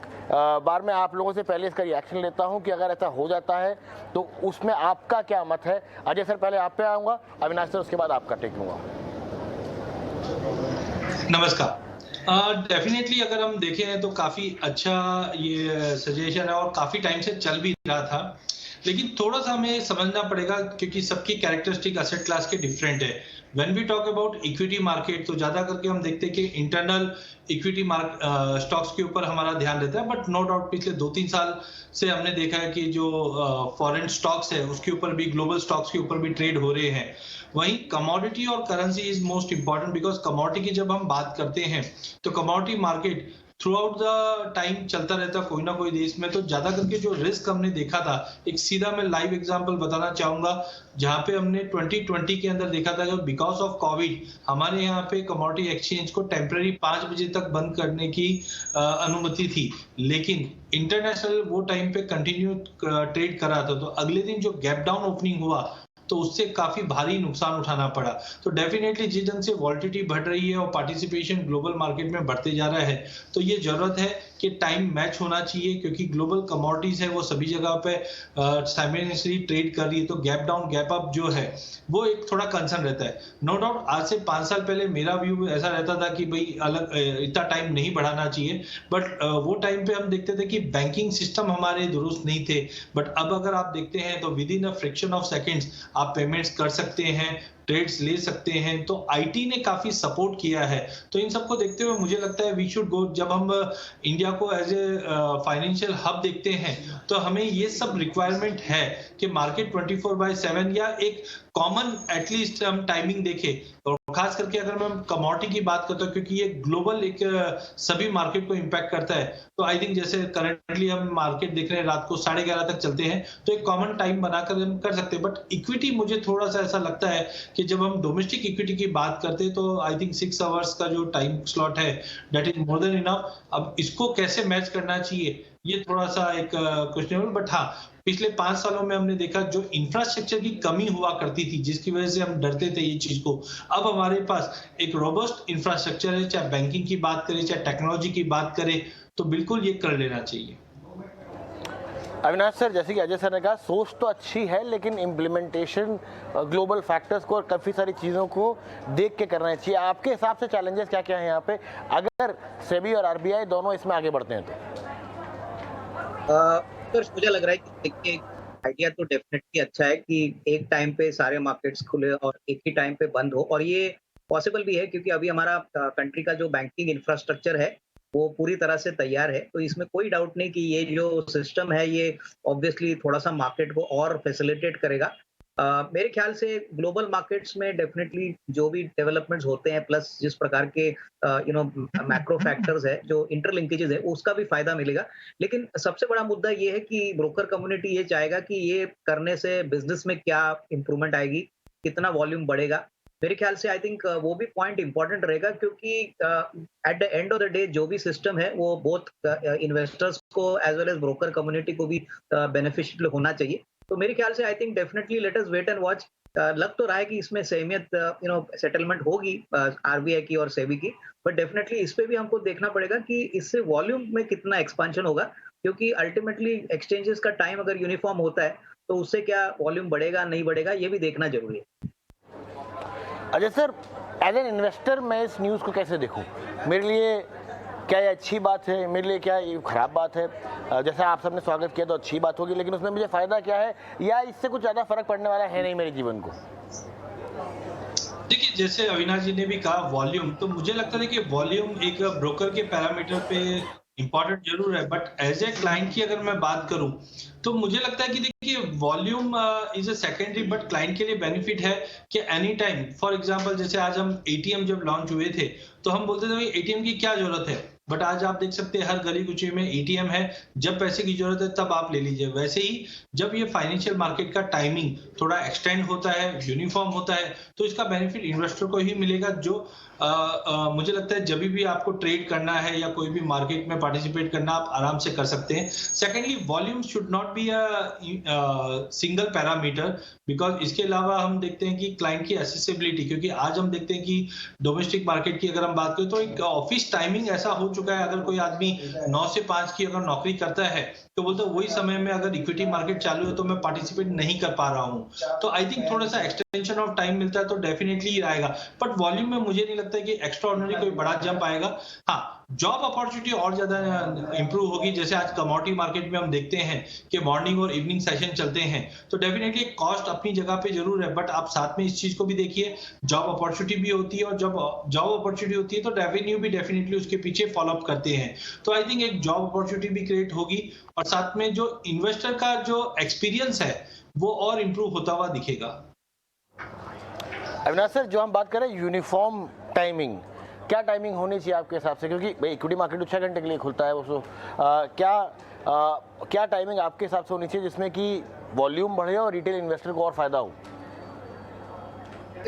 बार मैं आप लोगों से पहले इसका रिएक्शन लेता हूं कि अगर ऐसा हो जाता है तो उसमें आपका क्या मत है। अजय सर, पहले आप पे आऊँगा, अविनाश सर उसके बाद आपका टेक लूँगा।
नमस्कार। डेफिनेटली अगर हम देखें तो काफ़ी अच्छा ये सजेशन है और काफ़ी टाइम से चल भी रहा था, लेकिन थोड़ा सा हमें समझना पड़ेगा क्योंकि सबकी कैरेक्टरिस्टिक एसेट क्लास के डिफरेंट है। When we talk about equity market तो ज़्यादा करके हम देखते हैं कि इंटरनल इक्विटी स्टॉक्स के ऊपर हमारा ध्यान रहता है, बट नो डाउट पिछले 2-3 साल से हमने देखा है कि जो फॉरेन स्टॉक्स है उसके ऊपर भी, ग्लोबल स्टॉक्स के ऊपर भी ट्रेड हो रहे हैं। वहीं कमोडिटी और currency is most important, because commodity की जब हम बात करते हैं तो commodity market through out the time चलता रहता कोई ना कोई देश में। तो ज्यादा करके जो रिस्क हमने देखा था, एक सीधा मैं लाइव एग्जांपल बताना चाहूंगा, जहां पे हमने 2020 के अंदर देखा था कि बिकॉज ऑफ कोविड हमारे यहाँ पे कमोडिटी एक्सचेंज को टेम्पररी 5 बजे तक बंद करने की अनुमति थी, लेकिन इंटरनेशनल वो टाइम पे कंटिन्यू ट्रेड कर रहा था। तो अगले दिन जो गैप डाउन ओपनिंग हुआ तो उससे काफी भारी नुकसान उठाना पड़ा। तो डेफिनेटली जिस ढंग से वॉलिटिलिटी बढ़ रही है और पार्टिसिपेशन ग्लोबल मार्केट में बढ़ते जा रहा है, तो ये जरूरत है कि टाइम मैच होना चाहिए, क्योंकि ग्लोबल कमोडिटीज है वो सभी जगह पे साइमल्टेनियसली ट्रेड कर रही है। तो गैप डाउन गैप अप जो है वो एक थोड़ा कंसर्न रहता है। नो डाउट आज से 5 साल पहले मेरा व्यू ऐसा रहता था कि भाई अलग इतना टाइम नहीं बढ़ाना चाहिए, बट वो टाइम पे हम देखते थे कि बैंकिंग सिस्टम हमारे दुरुस्त नहीं थे। बट अब अगर आप देखते हैं तो with in a fraction of seconds आप पेमेंट्स कर सकते हैं, ट्रेड्स ले सकते हैं। तो आईटी ने काफी सपोर्ट किया है। तो इन सबको देखते हुए मुझे लगता है वी शुड गो, जब हम इंडिया को एज ए फाइनेंशियल हब देखते हैं तो हमें ये सब रिक्वायरमेंट है कि मार्केट 24/7 या एक कॉमन एटलीस्ट हम टाइमिंग देखें। और खास करके अगर मैं कमोडिटी की बात करता हूँ, क्योंकि ये ग्लोबल एक सभी मार्केट को इम्पैक्ट करता है, तो आई थिंक जैसे करंटली हम मार्केट देख रहे हैं रात को 11:30 तक चलते हैं, तो एक कॉमन टाइम बनाकर हम कर सकते हैं। बट इक्विटी मुझे थोड़ा सा ऐसा लगता है कि जब हम डोमेस्टिक इक्विटी की बात करते हैं तो आई थिंक 6 आवर्स का जो टाइम स्लॉट है that is more than enough. अब इसको कैसे मैच करना चाहिए ये थोड़ा सा एक क्वेश्चनेबल, बट हाँ पिछले 5 सालों में हमने देखा जो इंफ्रास्ट्रक्चर की कमी हुआ करती थी जिसकी वजह से हम डरते थे ये चीज को, अब हमारे पास एक रोबस्ट इंफ्रास्ट्रक्चर है, चाहे बैंकिंग की बात करें चाहे टेक्नोलॉजी की बात करें, तो बिल्कुल ये कर लेना चाहिए।
अविनाश सर, जैसे कि अजय सर ने कहा, सोच तो अच्छी है लेकिन इम्प्लीमेंटेशन ग्लोबल फैक्टर्स को और काफ़ी सारी चीज़ों को देख के करना चाहिए। आपके हिसाब से चैलेंजेस क्या क्या हैं यहाँ पे, अगर सेबी और आरबीआई दोनों इसमें आगे बढ़ते हैं
तो मुझे लग रहा है कि देखिए आइडिया तो डेफिनेटली अच्छा है कि एक टाइम पे सारे मार्केट्स खुले और एक ही टाइम पे बंद हो, और ये पॉसिबल भी है क्योंकि अभी हमारा कंट्री का जो बैंकिंग इंफ्रास्ट्रक्चर है वो पूरी तरह से तैयार है। तो इसमें कोई डाउट नहीं कि ये जो सिस्टम है ये ऑब्वियसली थोड़ा सा मार्केट को और फैसिलिटेट करेगा। मेरे ख्याल से ग्लोबल मार्केट्स में डेफिनेटली जो भी डेवलपमेंट्स होते हैं प्लस जिस प्रकार के मैक्रो फैक्टर्स है, जो इंटरलिंकेजेस है, उसका भी फायदा मिलेगा। लेकिन सबसे बड़ा मुद्दा ये है कि ब्रोकर कम्युनिटी ये चाहेगा कि ये करने से बिजनेस में क्या इंप्रूवमेंट आएगी, कितना वॉल्यूम बढ़ेगा। मेरे ख्याल से आई थिंक वो भी पॉइंट इंपॉर्टेंट रहेगा क्योंकि at the end of the day जो भी सिस्टम है वो बोथ इन्वेस्टर्स को as well as broker community को भी बेनिफिशियल होना चाहिए। तो मेरे ख्याल से I think definitely let us wait and watch. लग तो रहा है कि इसमें सहमियत सेटलमेंट होगी आरबीआई की और सेबी की, बट डेफिनेटली इस पे भी हमको देखना पड़ेगा कि इससे वॉल्यूम में कितना एक्सपेंशन होगा, क्योंकि अल्टीमेटली एक्सचेंजेस का टाइम अगर यूनिफॉर्म होता है तो उससे क्या वॉल्यूम बढ़ेगा नहीं बढ़ेगा ये भी देखना जरूरी है।
Ajay sir, as an investor मैं इस न्यूज़ को कैसे देखूं? मेरे लिए क्या ये अच्छी बात है, मेरे लिए क्या ये खराब बात है? जैसे आप सबने स्वागत किया तो अच्छी बात होगी, लेकिन उसमें मुझे फ़ायदा क्या है या इससे कुछ ज़्यादा फर्क पड़ने वाला है नहीं मेरे जीवन को?
देखिए, जैसे अविनाश जी ने भी कहा वॉल्यूम, तो मुझे लगता है कि वॉल्यूम एक ब्रोकर के पैरामीटर पे इंपॉर्टेंट जरूर है, बट एज ए क्लाइंट की अगर मैं बात करूं तो मुझे लगता है कि देखिए volume is a secondary, but client के लिए बेनिफिट है कि एनी टाइम, फॉर एग्जांपल जैसे आज हम एटीएम जब लॉन्च हुए थे तो हम बोलते थे भाई एटीएम की क्या जरूरत है, बट आज आप देख सकते हैं हर गली कुची में एटीएम है, जब पैसे की जरूरत है तब आप ले लीजिए। वैसे ही जब ये फाइनेंशियल मार्केट का टाइमिंग थोड़ा एक्सटेंड होता है, यूनिफॉर्म होता है, तो इसका बेनिफिट इन्वेस्टर को ही मिलेगा, जो मुझे लगता है जब भी आपको ट्रेड करना है या कोई भी मार्केट में पार्टिसिपेट करना आप आराम से कर सकते हैं। Secondly, volume should not be a single parameter, because इसके अलावा हम देखते हैं कि क्लाइंट की एसेसिबिलिटी, क्योंकि आज हम देखते हैं कि डोमेस्टिक मार्केट की अगर हम बात करें तो एक ऑफिस टाइमिंग ऐसा हो चुका है, अगर कोई आदमी 9 से 5 की अगर नौकरी करता है तो बोलते वही समय में अगर इक्विटी मार्केट चालू है तो मैं पार्टिसिपेट नहीं कर पा रहा हूं। तो आई थिंक थोड़ा सा एक्सटेंशन ऑफ टाइम मिलता है तो डेफिनेटली ही आएगा, बट वॉल्यूम में मुझे नहीं लगता है कि एक्स्ट्रा ऑर्डिनरी कोई बड़ा जंप आएगा। हाँ, जॉब अपॉर्चुनिटी और ज्यादा इंप्रूव होगी। जैसे आज कमोडिटी मार्केट में हम देखते हैं कि मॉर्निंग और इवनिंग सेशन चलते हैं, तो डेफिनेटली कॉस्ट अपनी जगह पे जरूर है, बट आप साथ में इस चीज को भी देखिए, जॉब अपॉर्चुनिटी भी होती है, और जब जॉब अपॉर्चुनिटी होती है तो रेवेन्यू भी डेफिनेटली उसके पीछे फॉलो अप करते हैं। तो आई थिंक एक जॉब अपॉर्चुनिटी भी क्रिएट होगी, और साथ में जो इन्वेस्टर का जो एक्सपीरियंस है वो और इंप्रूव होता हुआ दिखेगा।
अविनाश सर, जो हम बात करें यूनिफॉर्म टाइमिंग, क्या टाइमिंग होनी चाहिए आपके हिसाब से? क्योंकि भाई इक्विटी मार्केट 6 घंटे के लिए खुलता है वो, क्या टाइमिंग आपके हिसाब से होनी चाहिए जिसमें कि वॉल्यूम बढ़े और रिटेल इन्वेस्टर को और फायदा हो?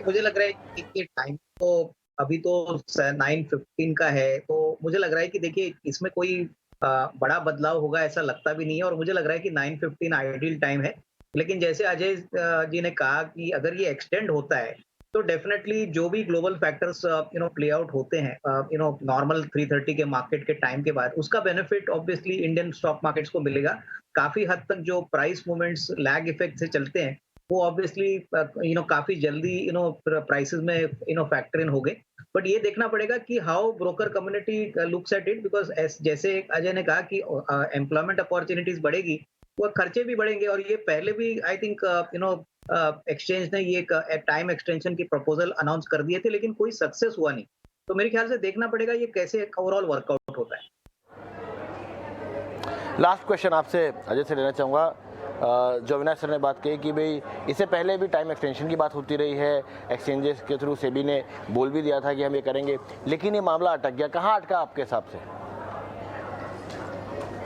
मुझे लग रहा है कि टाइम तो अभी तो 9:15 का है, तो मुझे लग रहा है कि देखिए इसमें कोई बड़ा बदलाव होगा ऐसा लगता भी नहीं है, और मुझे लग रहा है कि 9:15 आइडियल टाइम है। लेकिन जैसे अजय जी ने कहा कि अगर ये एक्सटेंड होता है तो डेफिनेटली जो भी ग्लोबल फैक्टर्स प्ले आउट होते हैं नॉर्मल 3:30 के मार्केट के टाइम के बाद, उसका benefit obviously Indian stock markets को मिलेगा। काफी हद तक जो प्राइस मूवमेंट्स लैग इफेक्ट से चलते हैं वो ऑब्वियसली काफी जल्दी प्राइसेस में फैक्टर इन हो गए। बट ये देखना पड़ेगा कि how broker community looks at it, because जैसे अजय ने कहा कि एम्प्लॉयमेंट अपॉर्चुनिटीज बढ़ेगी, वो खर्चे भी बढ़ेंगे, और ये पहले भी आई थिंक एक्सचेंज ने ये टाइम एक्सटेंशन की प्रपोजल अनाउंस कर दिए थे, लेकिन कोई सक्सेस हुआ नहीं। तो मेरे ख्याल से देखना पड़ेगा ये कैसे ओवरऑल वर्कआउट होता है।
लास्ट क्वेश्चन आपसे अजय से लेना चाहूँगा। जो अविनाश सर ने बात कही कि भाई इससे पहले भी टाइम एक्सटेंशन की बात होती रही है, एक्सचेंजेस के थ्रू सेबी ने बोल भी दिया था कि हम ये करेंगे, लेकिन ये मामला अटक गया। कहाँ अटका आपके हिसाब से?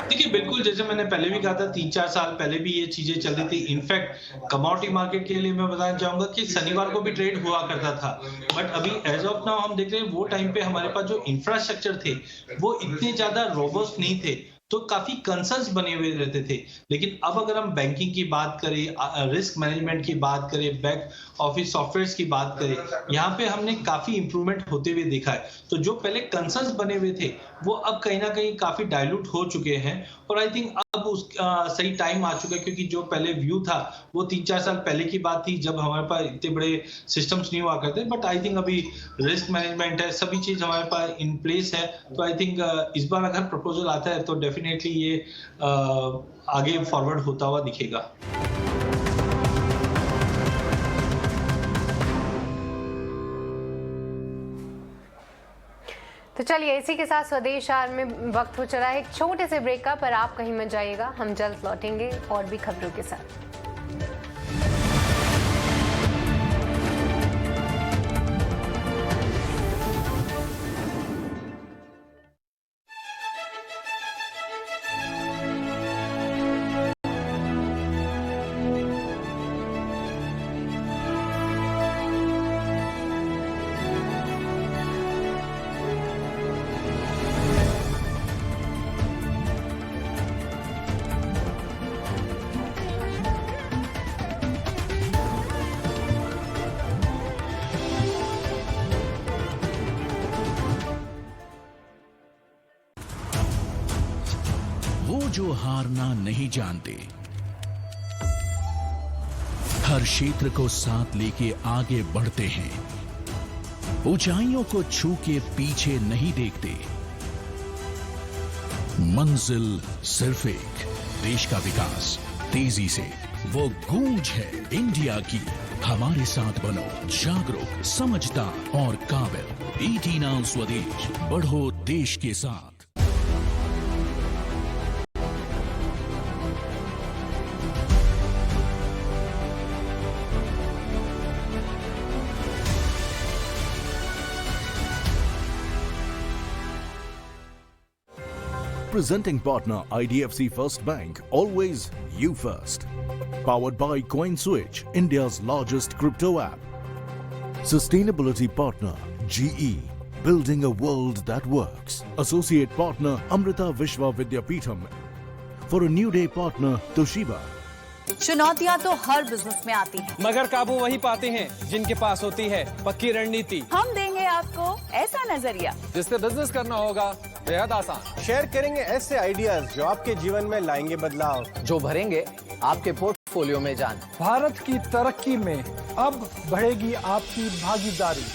देखिए, बिल्कुल जैसे मैंने पहले भी कहा था, 3-4 साल पहले भी ये चीजें चल रही थी। इनफैक्ट कमोडिटी मार्केट के लिए मैं बताना चाहूंगा कि शनिवार को भी ट्रेड हुआ करता था, बट अभी एज ऑफ नाउ हम देख रहे हैं वो टाइम पे हमारे पास जो इंफ्रास्ट्रक्चर थे वो इतने ज्यादा रोबस्ट नहीं थे, तो काफी कंसर्न्स बने हुए रहते थे। लेकिन अब अगर हम बैंकिंग की बात करें, रिस्क मैनेजमेंट की बात करें, बैक ऑफिस सॉफ्टवेयर्स की बात करें, यहाँ पे हमने काफी इंप्रूवमेंट होते हुए देखा है। तो जो पहले कंसर्न्स बने हुए थे वो अब कहीं ना कहीं काफी डाइल्यूट हो चुके हैं, और आई थिंक अब उस सही टाइम आ चुका है, क्योंकि जो पहले व्यू था वो 3-4 साल पहले की बात थी जब हमारे पास इतने बड़े सिस्टम्स नहीं हुआ करते। बट आई थिंक अभी रिस्क मैनेजमेंट है, सभी चीज हमारे पास इन प्लेस है। तो आई थिंक इस बार अगर प्रपोजल आता है तो डेफिनेटली ये आगे फॉरवर्ड होता हुआ दिखेगा।
तो चलिए इसी के साथ स्वदेश आर में वक्त हो चला है एक छोटे से ब्रेक का, पर आप कहीं मत जाइएगा, हम जल्द लौटेंगे और भी खबरों के साथ।
जो हारना नहीं जानते, हर क्षेत्र को साथ लेके आगे बढ़ते हैं, ऊंचाइयों को छू के पीछे नहीं देखते। मंजिल सिर्फ एक, देश का विकास तेजी से, वो गूंज है इंडिया की। हमारे साथ बनो जागरूक, समझदार और काबिल। ET Now स्वदेश, बढ़ो देश के साथ।
Presenting partner IDFC First Bank, always you first. Powered by CoinSwitch, India's largest crypto app. Sustainability partner GE, building a world that works. Associate partner Amrita Vishwa Vidyapeetham. For a new day partner Toshiba.
चुनौतियां तो हर बिजनेस में आती हैं,
मगर काबू वही पाते हैं जिनके पास होती है पक्की रणनीति।
हम देंगे आपको ऐसा नजरिया
जिससे बिजनेस करना होगा बेहद आसान। शेयर करेंगे ऐसे आइडियाज जो आपके जीवन में लाएंगे बदलाव, जो भरेंगे आपके पोर्टफोलियो में जान।
भारत की तरक्की में अब बढ़ेगी आपकी भागीदारी।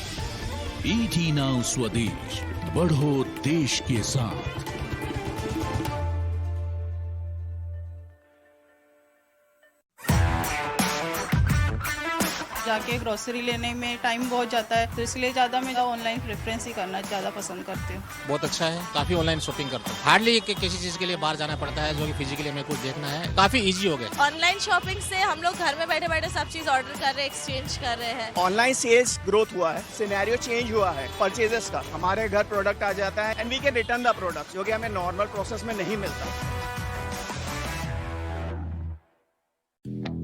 ET Now स्वदेश, बढ़ो देश के साथ।
जाके ग्रोसरी लेने में टाइम बहुत जाता है, तो इसलिए ज्यादा मैं ऑनलाइन प्रेफरेंस ही करना ज्यादा पसंद करती हूँ।
बहुत अच्छा है, काफी ऑनलाइन शॉपिंग करता हूँ। हार्डली किसी चीज के लिए बाहर जाना पड़ता है, जो कि फिजिकली हमें कुछ देखना है, काफी इजी हो गया।
ऑनलाइन शॉपिंग से हम लोग घर में बैठे बैठे सब चीज ऑर्डर कर रहे हैं, एक्सचेंज कर रहे हैं।
ऑनलाइन सेल्स ग्रोथ हुआ है, सिनेरियो चेंज हुआ है परचेजेस का। हमारे घर प्रोडक्ट आ जाता है and we can return the product, जो कि हमें नॉर्मल प्रोसेस में नहीं मिलता।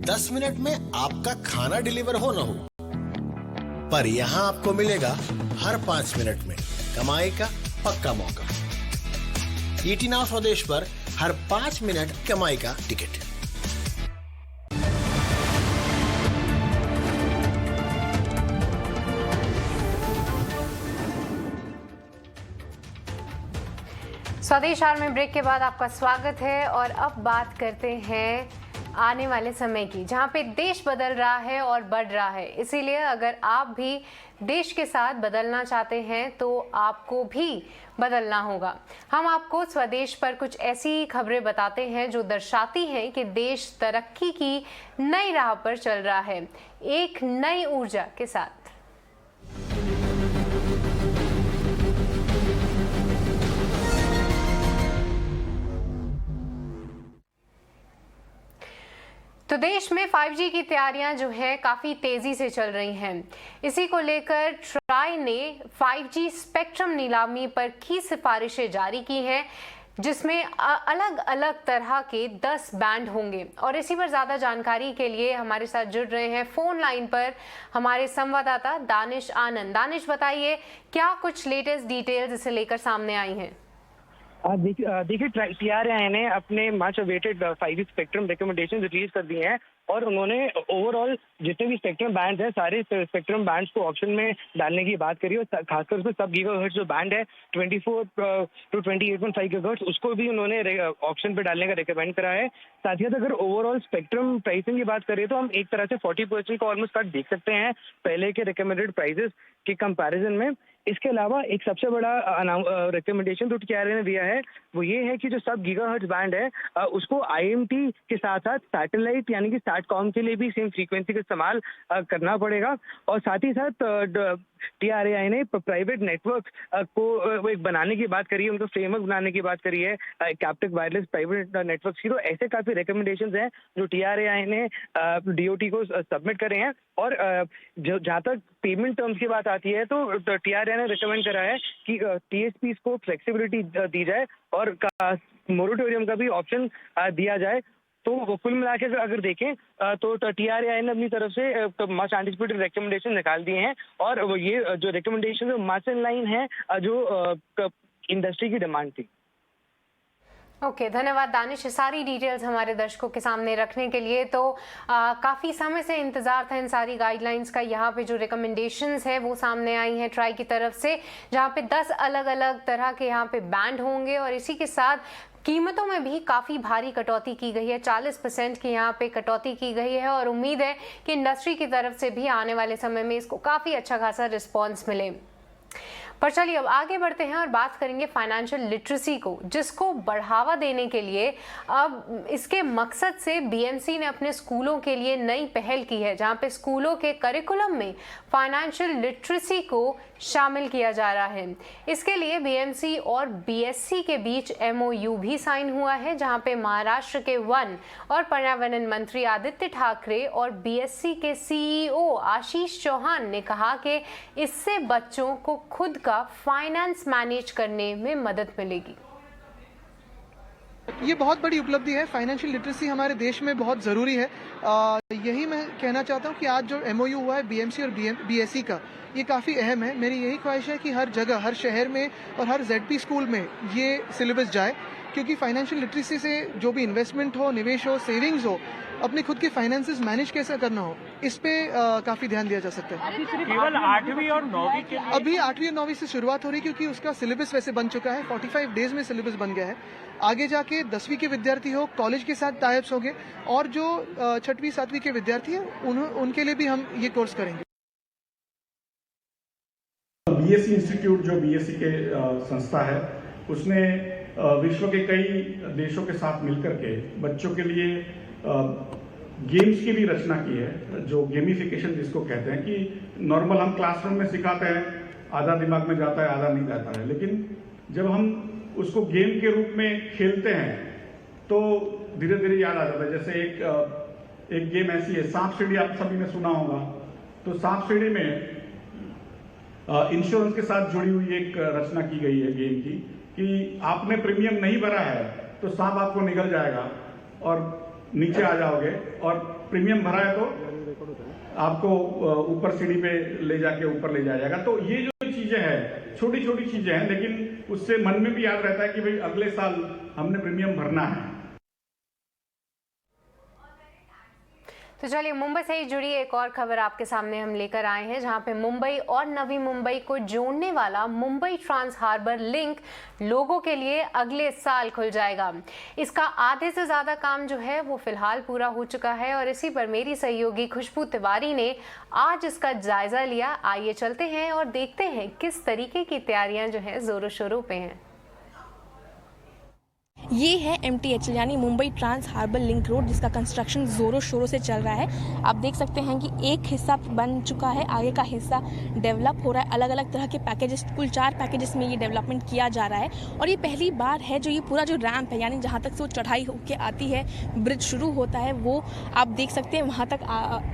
10 मिनट में आपका खाना डिलीवर हो न हो, पर यहाँ आपको मिलेगा हर 5 मिनट में कमाई का पक्का मौका। ET Now स्वदेश पर हर 5 मिनट कमाई का टिकट।
स्वदेश आर में ब्रेक के बाद आपका स्वागत है, और अब बात करते हैं आने वाले समय की, जहां पे देश बदल रहा है और बढ़ रहा है। इसीलिए अगर आप भी देश के साथ बदलना चाहते हैं तो आपको भी बदलना होगा। हम आपको स्वदेश पर कुछ ऐसी खबरें बताते हैं जो दर्शाती हैं कि देश तरक्की की नई राह पर चल रहा है, एक नई ऊर्जा के साथ। तो देश में 5G की तैयारियां जो है काफ़ी तेज़ी से चल रही हैं। इसी को लेकर ट्राई ने 5G स्पेक्ट्रम नीलामी पर की सिफारिशें जारी की हैं, जिसमें अलग अलग तरह के 10 बैंड होंगे। और इसी पर ज़्यादा जानकारी के लिए हमारे साथ जुड़ रहे हैं फ़ोन लाइन पर हमारे संवाददाता दानिश आनंद। दानिश, बताइए क्या कुछ लेटेस्ट डिटेल्स इसे लेकर सामने आई हैं?
देखिए TRAI ने अपने much awaited 5G spectrum recommendation release कर दिए हैं और उन्होंने ओवरऑल जितने भी स्पेक्ट्रम बैंड्स हैं सारे स्पेक्ट्रम बैंड्स को ऑप्शन में डालने की बात करी और खासकर उसमें सब गीगाहर्ट्ज जो बैंड है 24 to 28.5 गीगाहर्ट्ज उसको भी उन्होंने ऑप्शन पे डालने का रिकमेंड करा है। साथ ही साथ अगर ओवरऑल स्पेक्ट्रम प्राइसिंग की बात करें तो हम एक तरह से 40% का ऑलमोस्ट कट देख सकते हैं पहले के रिकमेंडेड प्राइसेस के कंपैरिजन में। इसके अलावा एक सबसे बड़ा रिकमेंडेशन जो TRAI ने दिया है वो ये है कि जो सब गीगाहर्ट्ज बैंड है उसको IMT के साथ साथ सैटेलाइट यानी कि सैटकॉम के लिए भी सेम फ्रीक्वेंसी का इस्तेमाल करना पड़ेगा। और साथ ही साथ TRAI ने प्राइवेट नेटवर्क को एक बनाने की बात करी है, उनको फ्रेमवर्क बनाने की बात करी है कैप्टिव वायरलेस प्राइवेट नेटवर्क की। तो ऐसे काफी रिकमेंडेशंस हैं जो TRAI ने DOT को सबमिट करे हैं। और जहाँ तक पेमेंट टर्म्स की बात आती है तो TRAI ने रिकमेंड करा है कि TSPs को फ्लेक्सिबिलिटी दी जाए और मोरेटोरियम का भी ऑप्शन दिया जाए। तो कुल मिला के अगर देखें तो TRAI ने अपनी तरफ से मच एंटिसिपेटेड रिकमेंडेशन निकाल दिए हैं और ये जो रिकमेंडेशन मच इन लाइन है जो इंडस्ट्री की डिमांड थी।
ओके, धन्यवाद दानिश सारी डिटेल्स हमारे दर्शकों के सामने रखने के लिए। तो काफ़ी समय से इंतज़ार था इन सारी गाइडलाइंस का। यहाँ पे जो रिकमेंडेशंस है वो सामने आई हैं ट्राई की तरफ से, जहाँ पे 10 अलग अलग तरह के यहाँ पे बैंड होंगे और इसी के साथ कीमतों में भी काफ़ी भारी कटौती की गई है। 40% की यहाँ पे कटौती की गई है और उम्मीद है कि इंडस्ट्री की तरफ से भी आने वाले समय में इसको काफ़ी अच्छा खासा रिस्पॉन्स मिले। पर चलिए अब आगे बढ़ते हैं और बात करेंगे फाइनेंशियल लिटरेसी को, जिसको बढ़ावा देने के लिए अब इसके मकसद से BMC ने अपने स्कूलों के लिए नई पहल की है, जहां पे स्कूलों के करिकुलम में फाइनेंशियल लिटरेसी को शामिल किया जा रहा है। इसके लिए BMC और BSC के बीच MOU भी साइन हुआ है, जहां पे महाराष्ट्र के वन और पर्यावरण मंत्री आदित्य ठाकरे और BSC के CEO आशीष चौहान ने कहा कि इससे बच्चों को खुद का फाइनेंस मैनेज करने में मदद मिलेगी।
ये बहुत बड़ी उपलब्धि है। फाइनेंशियल लिटरेसी हमारे देश में बहुत ज़रूरी है। यही मैं कहना चाहता हूँ कि आज जो MOU हुआ है BMC और BSC का, ये काफ़ी अहम है। मेरी यही ख्वाहिश है कि हर जगह, हर शहर में और हर ZP स्कूल में ये सिलेबस जाए, क्योंकि फाइनेंशियल लिटरेसी से जो भी इन्वेस्टमेंट हो, निवेश हो, सेविंग्स हो, अपने खुद के फाइनेंसेस मैनेज कैसे करना हो, इस पे काफ़ी ध्यान दिया जा सकता है।
केवल 8वीं और 9वीं के लिए
अभी 8वीं और 9वीं से शुरुआत हो रही है, क्योंकि उसका सिलेबस वैसे बन चुका है। 45 डेज में सिलेबस बन गया है। आगे जाके 10वीं के विद्यार्थी हो, कॉलेज के साथ टाइप्स होंगे और जो 6वीं 7वीं के विद्यार्थी हैं उनके लिए भी हम ये कोर्स करेंगे।
BSc इंस्टीट्यूट जो BSc के संस्था है, उसने विश्व के कई देशों के साथ मिलकर के बच्चों के लिए गेम्स की भी रचना की है, जो गेमिफिकेशन जिसको कहते हैं कि नॉर्मल हम क्लासरूम में सिखाते हैं, आधा दिमाग में जाता है, आधा नहीं जाता है, लेकिन जब हम उसको गेम के रूप में खेलते हैं तो धीरे धीरे याद आ जाता है। जैसे एक गेम ऐसी है, सांप सीढ़ी, आप सभी ने सुना होगा। तो सांप सीढ़ी में इंश्योरेंस के साथ जुड़ी हुई एक रचना की गई है गेम की, कि आपने प्रीमियम नहीं भरा है तो सांप आपको निगल जाएगा और नीचे आ जाओगे, और प्रीमियम भरा है तो आपको ऊपर सीढ़ी पे ले जाके ऊपर ले जाएगा। तो ये जो चीजें हैं, छोटी छोटी चीजें हैं, लेकिन उससे मन में भी याद रहता है कि भाई अगले साल हमने प्रीमियम भरना है।
तो चलिए मुंबई से ही जुड़ी एक और खबर आपके सामने हम लेकर आए हैं, जहां पे मुंबई और नवी मुंबई को जोड़ने वाला मुंबई ट्रांस हार्बर लिंक लोगों के लिए अगले साल खुल जाएगा। इसका आधे से ज़्यादा काम जो है वो फिलहाल पूरा हो चुका है और इसी पर मेरी सहयोगी खुशबू तिवारी ने आज इसका जायजा लिया। आइए चलते हैं और देखते हैं किस तरीके की तैयारियां जो है जोरों शोरों पे हैं।
ये है MTHL यानी Mumbai trans harbour link road, जिसका कंस्ट्रक्शन ज़ोरों शोरों से चल रहा है। आप देख सकते हैं कि एक हिस्सा बन चुका है, आगे का हिस्सा डेवलप हो रहा है। अलग अलग तरह के पैकेजेस, कुल 4 पैकेजेस में ये डेवलपमेंट किया जा रहा है और ये पहली बार है जो ये पूरा जो रैंप है, यानी जहाँ तक से वो चढ़ाई होकर आती है, ब्रिज शुरू होता है, वो आप देख सकते हैं। वहाँ तक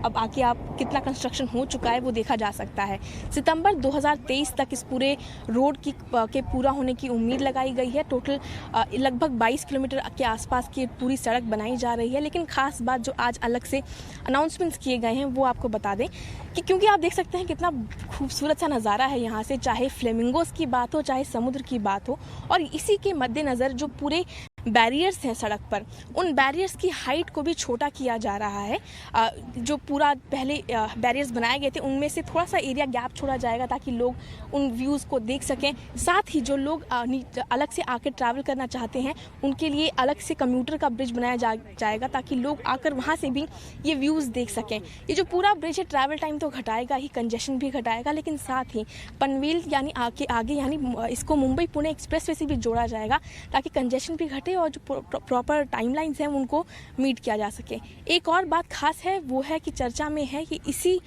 अब आके आप कितना कंस्ट्रक्शन हो चुका है वो देखा जा सकता है। सितंबर 2023 तक इस पूरे रोड के पूरा होने की उम्मीद लगाई गई है। टोटल लगभग 22 किलोमीटर के आसपास की पूरी सड़क बनाई जा रही है। लेकिन खास बात जो आज अलग से अनाउंसमेंट्स किए गए हैं वो आपको बता दें कि क्योंकि आप देख सकते हैं कितना खूबसूरत सा नज़ारा है यहाँ से, चाहे फ्लेमिंगोस की बात हो चाहे समुद्र की बात हो। और इसी के मद्देनज़र जो पूरे बैरियर्स हैं सड़क पर, उन बैरियर्स की हाइट को भी छोटा किया जा रहा है। जो पूरा पहले बैरियर्स बनाए गए थे उनमें से थोड़ा सा एरिया गैप छोड़ा जाएगा ताकि लोग उन व्यूज़ को देख सकें। साथ ही जो लोग अलग से आकर ट्रैवल करना चाहते हैं उनके लिए अलग से कम्यूटर का ब्रिज बनाया जाएगा ताकि लोग आकर वहाँ से भी ये व्यूज़ देख सकें। ये जो पूरा ब्रिज है ट्रैवल टाइम तो घटाएगा ही, कंजेशन भी घटाएगा, लेकिन साथ ही पनवेल यानी आगे यानी इसको मुंबई पुणे एक्सप्रेसवे से भी जोड़ा जाएगा ताकि कंजेशन भी घटे और जो प्रॉपर टाइमलाइंस हैं उनको मीट किया जा सके। एक और बात खास है वो है कि चर्चा में है कि इसी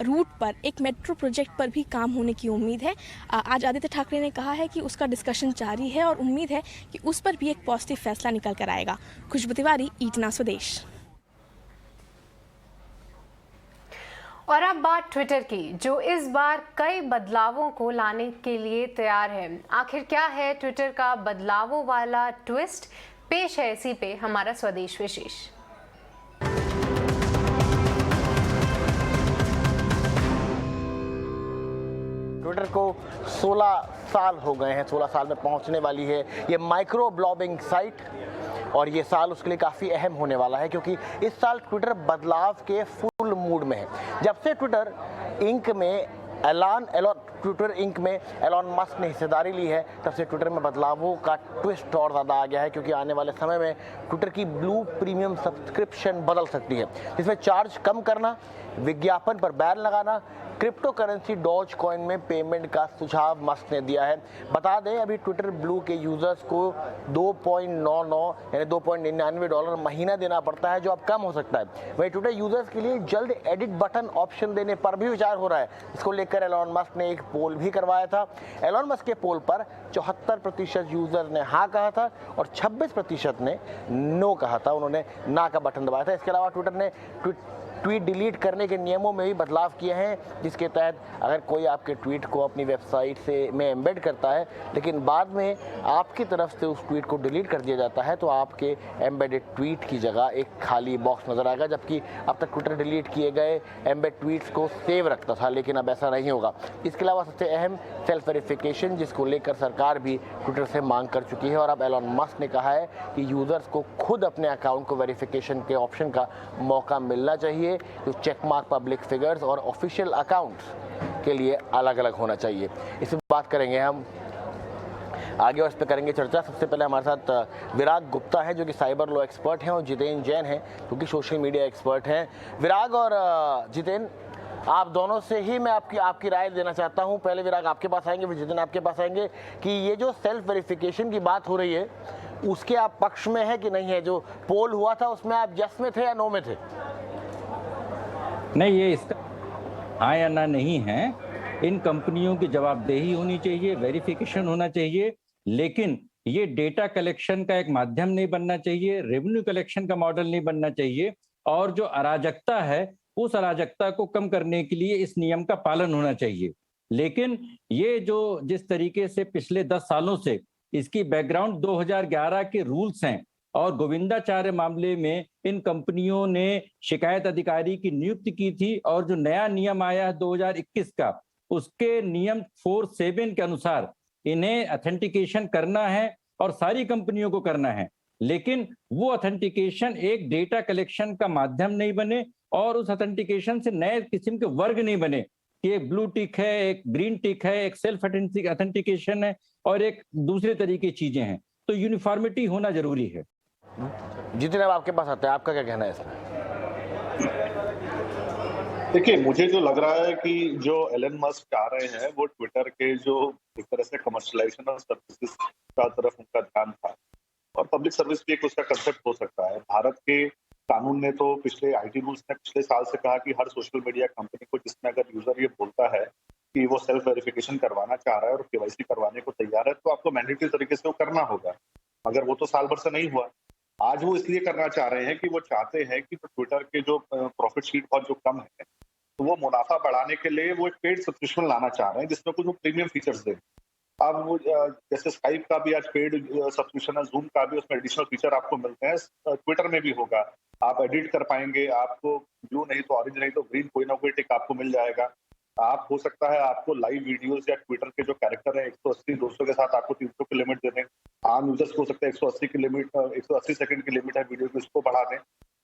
रूट पर एक मेट्रो प्रोजेक्ट पर भी काम होने की उम्मीद है। आज आदित्य ठाकरे ने कहा है कि उसका डिस्कशन जारी है और उम्मीद है कि उस पर भी एक पॉजिटिव फैसला निकल कर आएगा। खुशबू तिवारी, इतना स्वदेश।
और अब बात ट्विटर की, जो इस बार कई बदलावों को लाने के लिए तैयार है। आखिर क्या है ट्विटर का बदलावों वाला ट्विस्ट? पेश है इसी पे हमारा स्वदेश विशेष।
ट्विटर को 16 साल हो गए हैं, 16 साल में पहुंचने वाली है ये माइक्रो ब्लॉगिंग साइट। और ये साल उसके लिए काफ़ी अहम होने वाला है क्योंकि इस साल ट्विटर बदलाव के फुल मूड में है। जब से ट्विटर इंक में ट्विटर इंक में एलॉन मस्क ने हिस्सेदारी ली है तब से ट्विटर में बदलावों का ट्विस्ट और ज़्यादा आ गया है क्योंकि आने वाले समय में ट्विटर की ब्लू प्रीमियम सब्सक्रिप्शन बदल सकती है, जिसमें चार्ज कम करना, विज्ञापन पर बैन लगाना, क्रिप्टो करेंसी डॉज कॉइन में पेमेंट का सुझाव मस्क ने दिया है। बता दें अभी ट्विटर ब्लू के यूजर्स को 2.99 यानी $2.99 महीना देना पड़ता है जो अब कम हो सकता है। वहीं ट्विटर यूजर्स के लिए जल्द एडिट बटन ऑप्शन देने पर भी विचार हो रहा है। इसको लेकर एलॉन मस्क ने एक पोल भी करवाया था। एलॉन मस्क के पोल पर 74% यूजर ने हाँ कहा था और 26% ने नो कहा था, उन्होंने ना का बटन दबाया था। इसके अलावा ट्विटर ने ट्वीट डिलीट करने के नियमों में भी बदलाव किए हैं, जिसके तहत अगर कोई आपके ट्वीट को अपनी वेबसाइट में एम्बेड करता है लेकिन बाद में आपकी तरफ से उस ट्वीट को डिलीट कर दिया जाता है तो आपके एम्बेडेड ट्वीट की जगह एक खाली बॉक्स नजर आएगा। जबकि अब तक ट्विटर डिलीट किए गए एम्बेड ट्वीट्स को सेव रखता था, लेकिन अब ऐसा नहीं होगा। इसके अलावा सबसे अहम सेल्फ वेरिफिकेशन, जिसको लेकर सरकार भी ट्विटर से मांग कर चुकी है और अब एलॉन मस्क ने कहा है कि यूजर्स को खुद अपने अकाउंट को वेरिफिकेशन के ऑप्शन का मौका मिलना चाहिए। जो चेकमार्क पब्लिक फिगर्स और ऑफिशियल अकाउंट्स के लिए अलग अलग होना चाहिए। इस पर बात करेंगे हम आगे और इस पर करेंगे चर्चा। सबसे पहले हमारे साथ विराग गुप्ता है जो कि साइबर लॉ एक्सपर्ट हैं और जितेन जैन हैं जो कि सोशल मीडिया एक्सपर्ट हैं। विराग और जितेन, आप दोनों से ही मैं आपकी राय देना चाहता हूं। पहले विराग आपके पास आएंगे, फिर जितेन आपके पास आएंगे कि ये जो सेल्फ वेरिफिकेशन की बात हो रही है उसके आप पक्ष में है कि नहीं है? जो पोल हुआ था उसमें आप यस में थे या नो में थे?
नहीं, ये इसका हाँ या ना नहीं है। इन कंपनियों की जवाबदेही होनी चाहिए, वेरिफिकेशन होना चाहिए, लेकिन ये डेटा कलेक्शन का एक माध्यम नहीं बनना चाहिए, रेवेन्यू कलेक्शन का मॉडल नहीं बनना चाहिए। और जो अराजकता है उस अराजकता को कम करने के लिए इस नियम का पालन होना चाहिए। लेकिन ये जो जिस तरीके से पिछले 10 सालों से इसकी बैकग्राउंड 2011 के रूल्स हैं और गोविंदाचार्य मामले में इन कंपनियों ने शिकायत अधिकारी की नियुक्ति की थी और जो नया नियम आया है 2021 का, उसके नियम 47 के अनुसार इन्हें ऑथेंटिकेशन करना है और सारी कंपनियों को करना है। लेकिन वो ऑथेंटिकेशन एक डेटा कलेक्शन का माध्यम नहीं बने और उस ऑथेंटिकेशन से नए किस्म के वर्ग नहीं बने कि एक ब्लू टिक है, एक ग्रीन टिक है, एक सेल्फ ऑथेंटिकेशन है और एक दूसरे तरीके की चीजें हैं। तो यूनिफॉर्मिटी होना जरूरी है।
जितने अब आपके पास आते हैं, आपका क्या कहना है इसमें?
देखिए, मुझे जो लग रहा है कि जो एलन मस्क चाह रहे हैं वो ट्विटर के जो एक तरह से कमर्शलाइजेशन और सर्विसेज का तरफ उनका ध्यान था और पब्लिक सर्विस भी एक उसका कंसेप्ट हो सकता है। भारत के कानून ने तो पिछले आईटी रूल्स ने पिछले साल से कहा कि हर सोशल मीडिया कंपनी को जिसमें अगर यूजर ये बोलता है कि वो सेल्फ वेरिफिकेशन करवाना चाह रहा है और केवाईसी करवाने को तैयार है तो आपको मैंडेटरी तरीके से वो करना होगा। मगर वो तो साल भर से नहीं हुआ। आज वो इसलिए करना चाह रहे हैं कि वो चाहते हैं कि ट्विटर के जो प्रॉफिट शीट बहुत जो कम है तो वो मुनाफा बढ़ाने के लिए वो एक पेड सब्सक्रिप्शन लाना चाह रहे हैं जिसमें कुछ प्रीमियम फीचर्स दें। अब वो जैसे स्काइप का भी आज पेड सब्सक्रिप्शन है, जूम का भी, उसमें एडिशनल फीचर आपको मिलते हैं। ट्विटर में भी होगा, आप एडिट कर पाएंगे, आपको ब्लू नहीं तो ऑरेंज नहीं तो ग्रीन कोई ना कोई टिक आपको मिल जाएगा। आप हो सकता है आपको लाइव वीडियोस या ट्विटर के जो कैरेक्टर है 180 200 के साथ आपको 300 की लिमिट दे दें। आम यूजर्स को हो सकता है 180 की लिमिट, 180 सेकंड की लिमिट है वीडियो की, उसको बढ़ा दें।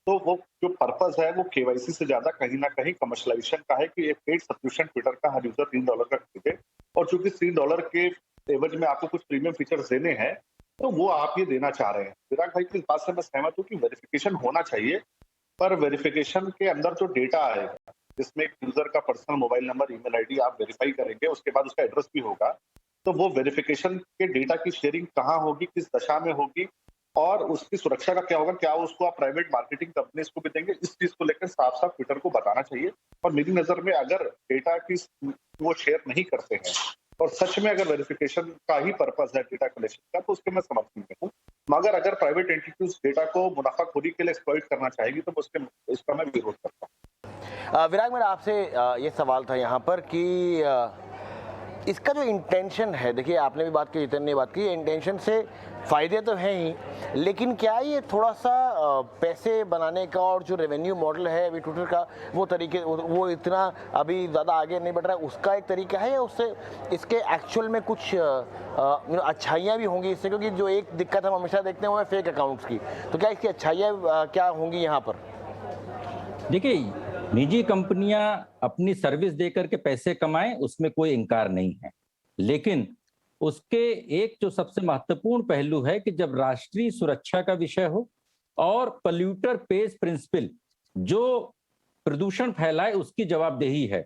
तो वो जो पर्पस है वो केवाईसी से ज्यादा कहीं ना कहीं कमर्शलाइजेशन का है कि एक पेड सब्सक्रिप्शन ट्विटर का हर यूजर $3 का खरीदे, और चूंकि $3 के एवज में आपको कुछ प्रीमियम फीचर्स देने हैं तो वो आप ये देना चाह रहे हैं। विराट भाई की इस बात से मैं सहमत हूँ कि वेरिफिकेशन होना चाहिए, पर वेरिफिकेशन के अंदर जो डेटा आएगा जिसमें एक यूजर का personal mobile number, email ID आप वेरीफाई करेंगे, उसके बाद उसका एड्रेस भी होगा, तो वो वेरिफिकेशन के डेटा की शेयरिंग कहाँ होगी, किस दशा में होगी, और उसकी सुरक्षा का क्या होगा, क्या उसको आप प्राइवेट मार्केटिंग कंपनीज को भी देंगे, इस चीज को लेकर साफ साफ ट्विटर को बताना चाहिए। और मेरी नजर में अगर डेटा की वो शेयर नहीं करते हैं और सच में अगर वेरिफिकेशन का ही पर्पस है डेटा कलेक्शन का, तो उसके मैं समर्थन में हूँ। मगर अगर प्राइवेट एंटिटीज डेटा को मुनाफाखोरी के लिए एक्सप्लॉइट करना चाहेगी तो इसका मैं विरोध करता हूँ।
विराग, मेरा आपसे ये सवाल था यहाँ पर कि इसका जो इंटेंशन है, देखिए आपने भी बात की, जितेंद्र ने बात की, इंटेंशन से फायदे तो हैं ही, लेकिन क्या ये थोड़ा सा पैसे बनाने का और जो रेवेन्यू मॉडल है अभी ट्विटर का वो तरीके, वो इतना अभी ज़्यादा आगे नहीं बढ़ रहा है, उसका एक तरीका है, या उससे इसके एक्चुअल में कुछ अच्छाइयाँ भी होंगी इससे? क्योंकि जो एक दिक्कत हम हमेशा देखते हैं वो है फेक अकाउंट्स की, तो क्या इसकी अच्छाइयाँ क्या होंगी यहाँ पर?
देखिए, निजी कंपनियां अपनी सर्विस देकर के पैसे कमाएं, उसमें कोई इनकार नहीं है, लेकिन उसके एक जो सबसे महत्वपूर्ण पहलू है कि जब राष्ट्रीय सुरक्षा का विषय हो और पॉल्यूटर पेज प्रिंसिपल, जो प्रदूषण फैलाए उसकी जवाबदेही है,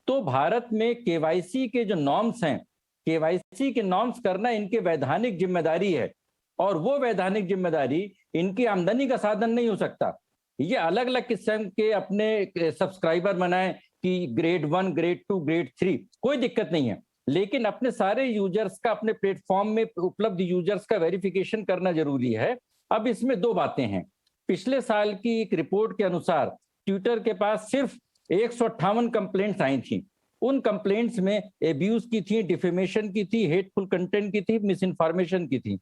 तो भारत में केवाईसी के जो नॉर्म्स हैं, केवाईसी के नॉर्म्स करना इनकी वैधानिक जिम्मेदारी है, और वो वैधानिक जिम्मेदारी इनकी आमदनी का साधन नहीं हो सकता। ये अलग अलग किस्म के अपने सब्सक्राइबर बनाएं कि ग्रेड 1, ग्रेड 2, ग्रेड 3, कोई दिक्कत नहीं है, लेकिन अपने सारे यूजर्स का, अपने प्लेटफॉर्म में उपलब्ध यूजर्स का वेरिफिकेशन करना जरूरी है। अब इसमें दो बातें हैं। पिछले साल की एक रिपोर्ट के अनुसार ट्विटर के पास सिर्फ 158 कंप्लेंट्स आई थी। उन कंप्लेंट्स में एब्यूज की थी, डिफेमेशन की थी, हेटफुल कंटेंट की थी, मिस इन्फॉर्मेशन की थी।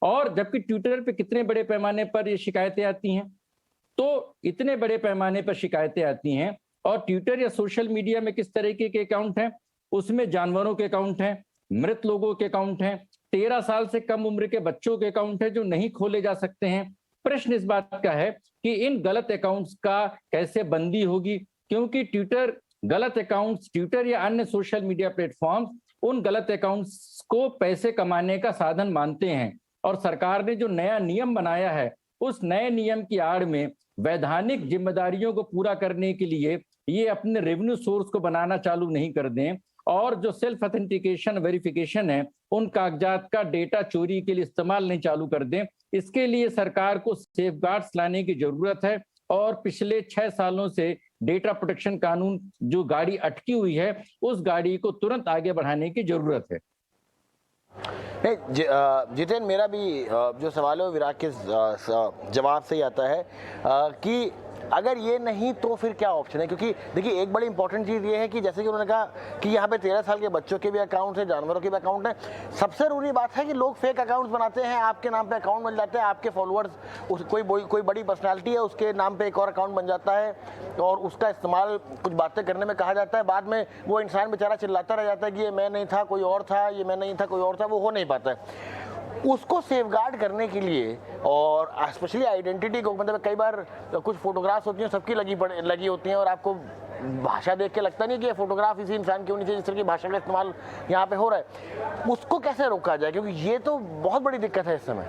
और जबकि ट्विटर पे कितने बड़े पैमाने पर ये शिकायतें आती हैं, तो इतने बड़े पैमाने पर शिकायतें आती हैं, और ट्विटर या सोशल मीडिया में किस तरीके के अकाउंट हैं, उसमें जानवरों के अकाउंट हैं, मृत लोगों के अकाउंट हैं, 13 साल से कम उम्र के बच्चों के अकाउंट हैं जो नहीं खोले जा सकते हैं। प्रश्न इस बात का है कि इन गलत अकाउंट्स का कैसे बंदी होगी, क्योंकि ट्विटर गलत अकाउंट्स, ट्विटर या अन्य सोशल मीडिया प्लेटफॉर्म उन गलत अकाउंट्स को पैसे कमाने का साधन मानते हैं, और सरकार ने जो नया नियम बनाया है उस नए नियम की आड़ में वैधानिक जिम्मेदारियों को पूरा करने के लिए ये अपने रेवेन्यू सोर्स को बनाना चालू नहीं कर दें, और जो सेल्फ ऑथेंटिकेशन, वेरिफिकेशन है, उन कागजात का डेटा चोरी के लिए इस्तेमाल नहीं चालू कर दें। इसके लिए सरकार को सेफगार्ड्स लाने की जरूरत है, और पिछले 6 सालों से डेटा प्रोटेक्शन कानून जो गाड़ी अटकी हुई है, उस गाड़ी को तुरंत आगे बढ़ाने की जरूरत है।
जितेंद्र, मेरा भी जो सवाल है वो विराग के जवाब से ही आता है कि अगर ये नहीं तो फिर क्या ऑप्शन है? क्योंकि देखिए, एक बड़ी इंपॉर्टेंट चीज़ ये है कि जैसे कि उन्होंने कहा कि यहाँ पे 13 साल के बच्चों के भी अकाउंट है, जानवरों के भी अकाउंट है। सबसे जरूरी बात है कि लोग फेक अकाउंट्स बनाते हैं, आपके नाम पे अकाउंट बन जाते हैं, आपके फॉलोअर्स, कोई बड़ी पर्सनैलिटी है उसके नाम पे एक और अकाउंट बन जाता है, और उसका इस्तेमाल कुछ बातें करने में कहा जाता है। बाद में वो इंसान बेचारा चिल्लाता रह जाता है कि ये मैं नहीं था, कोई और था, ये मैं नहीं था, कोई और था। वो हो नहीं पाता है। उसको सेफगार्ड करने के लिए, और स्पेशली आइडेंटिटी को, मतलब कई बार कुछ फोटोग्राफ्स होती हैं सबकी लगी होती हैं, और आपको भाषा देख के लगता नहीं कि ये फोटोग्राफ इसी इंसान की होनी चाहिए जिस तरह की भाषा का इस्तेमाल यहाँ पे हो रहा है। उसको कैसे रोका जाए, क्योंकि ये तो बहुत बड़ी दिक्कत है इस समय।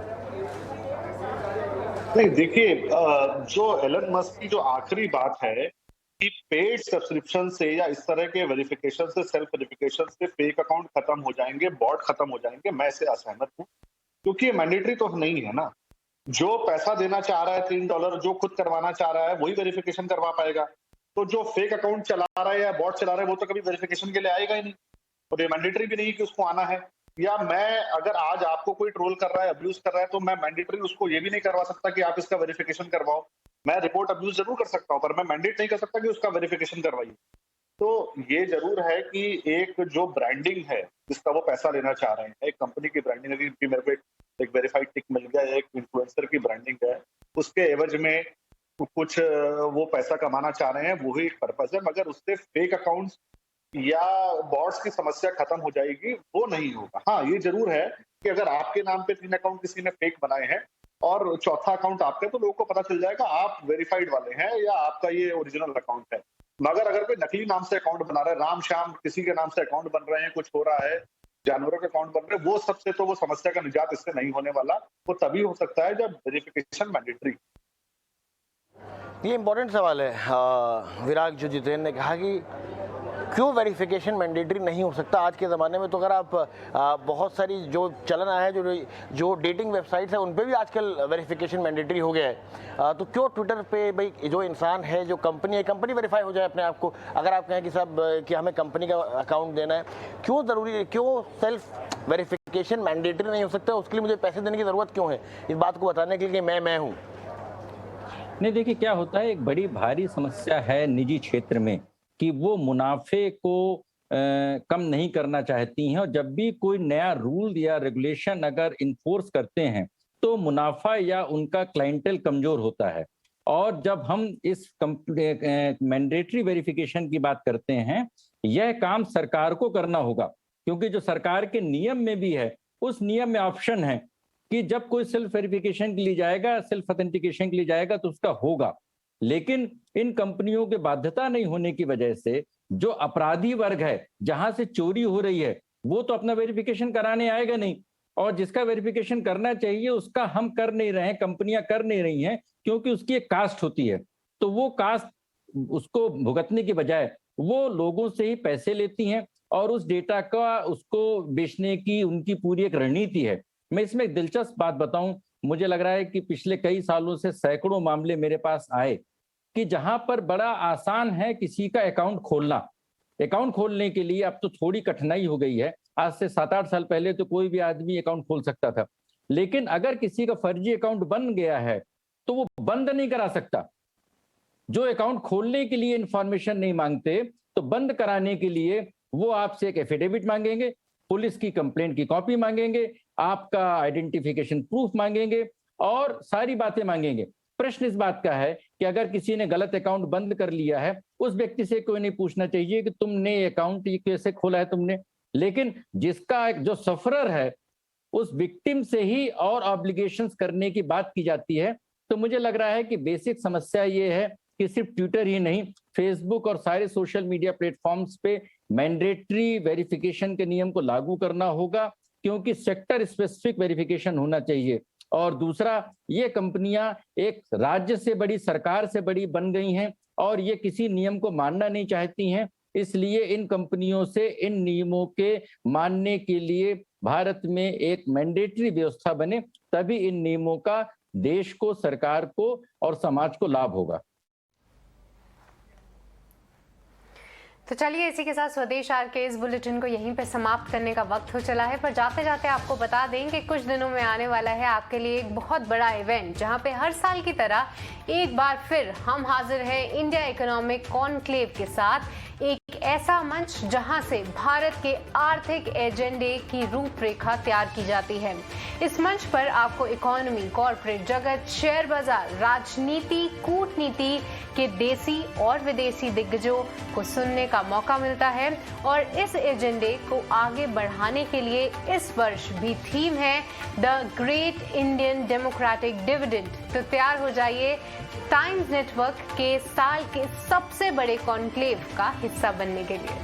नहीं, देखिए, जो एलन मस्क की जो आखिरी बात है कि पेड सब्सक्रिप्शन से या इस तरह के वेरिफिकेशन से, सेल्फ वेरिफिकेशन से फेक अकाउंट खत्म हो जाएंगे, बॉट खत्म हो जाएंगे, मैं इससे असहमत हूँ, क्योंकि ये मैंडेटरी तो नहीं है ना। जो पैसा देना चाह रहा है $3, जो खुद करवाना चाह रहा है वही वेरिफिकेशन करवा पाएगा। तो जो फेक अकाउंट चला रहा है या बॉट चला रहा है वो तो कभी वेरिफिकेशन के लिए आएगा ही नहीं, और ये मैंडेटरी भी नहीं कि उसको आना है। या मैं अगर आज आपको कोई ट्रोल कर रहा है, अब्यूज कर रहा है, तो मैं मैंडेटरी उसको ये भी नहीं करवा सकता कि आप इसका वेरिफिकेशन करवाओ। मैं रिपोर्ट अब्यूज जरूर कर सकता हूँ, पर मैं मैंडेट नहीं कर सकता कि उसका वेरिफिकेशन करवाइए। तो ये जरूर है कि एक जो ब्रांडिंग है जिसका वो पैसा लेना चाह रहे हैं, एक कंपनी की ब्रांडिंग है कि मेरे को एक वेरीफाइड टिक मिल गया, एक इन्फ्लुएंसर की ब्रांडिंग है, उसके एवज में कुछ वो पैसा कमाना चाह रहे हैं, वही एक पर्पस है। मगर उससे फेक अकाउंट्स या बॉट्स की समस्या खत्म हो जाएगी, वो नहीं होगा। हाँ, ये जरूर है कि अगर आपके नाम पे 3 अकाउंट किसी ने फेक बनाए हैं और चौथा अकाउंट आपका, तो लोगों को पता चल जाएगा आप वेरीफाइड वाले हैं या आपका ये ओरिजिनल अकाउंट है। मगर अगर कोई नकली नाम से अकाउंट बना रहा है, राम श्याम किसी के नाम से अकाउंट बन रहे हैं, कुछ हो रहा है, जानवरों के अकाउंट बन रहे हैं, वो सबसे तो वो समस्या का निजात इससे नहीं होने वाला। वो तभी हो सकता है जब वेरिफिकेशन मैंडेटरी।
ये इंपॉर्टेंट सवाल है विराग, जो जितेंद्र ने कहा कि क्यों वेरिफिकेशन मैंडेटरी नहीं हो सकता आज के ज़माने में। तो अगर आप बहुत सारी जो चलन आया है, जो डेटिंग वेबसाइट्स है, उन पे भी आजकल वेरिफिकेशन मैंडेटरी हो गया है, तो क्यों ट्विटर पे भाई जो इंसान है, जो कंपनी है, कंपनी वेरीफाई हो जाए अपने आप को। अगर आप कहें कि साहब कि हमें कंपनी का अकाउंट देना है, क्यों ज़रूरी है, क्यों सेल्फ वेरिफिकेशन मैंडेटरी नहीं हो सकता, उसके लिए मुझे पैसे देने की ज़रूरत क्यों है, इस बात को बताने के लिए कि मैं हूँ।
नहीं, देखिए क्या होता है, एक बड़ी भारी समस्या है निजी क्षेत्र में कि वो मुनाफे को कम नहीं करना चाहती हैं, और जब भी कोई नया रूल या रेगुलेशन अगर इन्फोर्स करते हैं तो मुनाफा या उनका क्लाइंटेल कमजोर होता है। और जब हम इस मैंडेटरी वेरिफिकेशन की बात करते हैं, यह काम सरकार को करना होगा, क्योंकि जो सरकार के नियम में भी है, उस नियम में ऑप्शन है कि जब कोई सेल्फ वेरिफिकेशन के लिए जाएगा, सेल्फ ऑथेंटिकेशन के लिए जाएगा तो उसका होगा। लेकिन इन कंपनियों के बाध्यता नहीं होने की वजह से जो अपराधी वर्ग है, जहां से चोरी हो रही है, वो तो अपना वेरिफिकेशन कराने आएगा नहीं, और जिसका वेरिफिकेशन करना चाहिए उसका हम कर नहीं रहे हैं, कंपनियां कर नहीं रही हैं, क्योंकि उसकी एक कास्ट होती है। तो वो कास्ट उसको भुगतने की बजाय वो लोगों से ही पैसे लेती हैं, और उस डेटा का उसको बेचने की उनकी पूरी एक रणनीति है। मैं इसमें एक दिलचस्प बात बताऊं, मुझे लग रहा है कि पिछले कई सालों से सैकड़ों मामले मेरे पास आए कि जहां पर बड़ा आसान है किसी का अकाउंट खोलना। अकाउंट खोलने के लिए अब तो थोड़ी कठिनाई हो गई है, आज से 7-8 साल पहले तो कोई भी आदमी अकाउंट खोल सकता था, लेकिन अगर किसी का फर्जी अकाउंट बन गया है तो वो बंद नहीं करा सकता। जो अकाउंट खोलने के लिए इंफॉर्मेशन नहीं मांगते, तो बंद कराने के लिए वो आपसे एक एफिडेविट मांगेंगे, पुलिस की कंप्लेंट की कॉपी मांगेंगे, आपका आइडेंटिफिकेशन प्रूफ मांगेंगे और सारी बातें मांगेंगे। प्रश्न इस बात का है कि अगर किसी ने गलत अकाउंट बंद कर लिया है, उस व्यक्ति से कोई नहीं पूछना चाहिए कि तुमने अकाउंट ये कैसे खोला है तुमने, लेकिन जिसका जो सफरर है उस विक्टिम से ही और ऑब्लिगेशंस करने की बात की जाती है। तो मुझे लग रहा है कि बेसिक समस्या ये है कि सिर्फ ट्विटर ही नहीं, फेसबुक और सारे सोशल मीडिया प्लेटफॉर्म्स पे मैंडेटरी वेरिफिकेशन के नियम को लागू करना होगा, क्योंकि सेक्टर स्पेसिफिक वेरिफिकेशन होना चाहिए। और दूसरा, ये कंपनियां एक राज्य से बड़ी, सरकार से बड़ी बन गई हैं और ये किसी नियम को मानना नहीं चाहती हैं, इसलिए इन कंपनियों से इन नियमों के मानने के लिए भारत में एक मैंडेटरी व्यवस्था बने, तभी इन नियमों का देश को, सरकार को और समाज को लाभ होगा।
तो चलिए इसी के साथ स्वदेश आर के इस बुलेटिन को यहीं पर समाप्त करने का वक्त हो चला है, पर जाते जाते आपको बता दें कि कुछ दिनों में आने वाला है आपके लिए एक बहुत बड़ा इवेंट, जहां पे हर साल की तरह एक बार फिर हम हाजिर हैं इंडिया इकोनॉमिक कॉन्क्लेव के साथ, एक ऐसा मंच जहां से भारत के आर्थिक एजेंडे की रूपरेखा तैयार की जाती है। इस मंच पर आपको इकोनॉमी, कॉर्पोरेट जगत, शेयर बाजार, राजनीति, कूटनीति के देसी और विदेशी दिग्गजों को सुनने का मौका मिलता है, और इस एजेंडे को आगे बढ़ाने के लिए इस वर्ष भी थीम है the great Indian democratic dividend. तो तैयार हो जाइए टाइम्स नेटवर्क के साल के सबसे बड़े कॉन्क्लेव का हिस्सा बनने के लिए।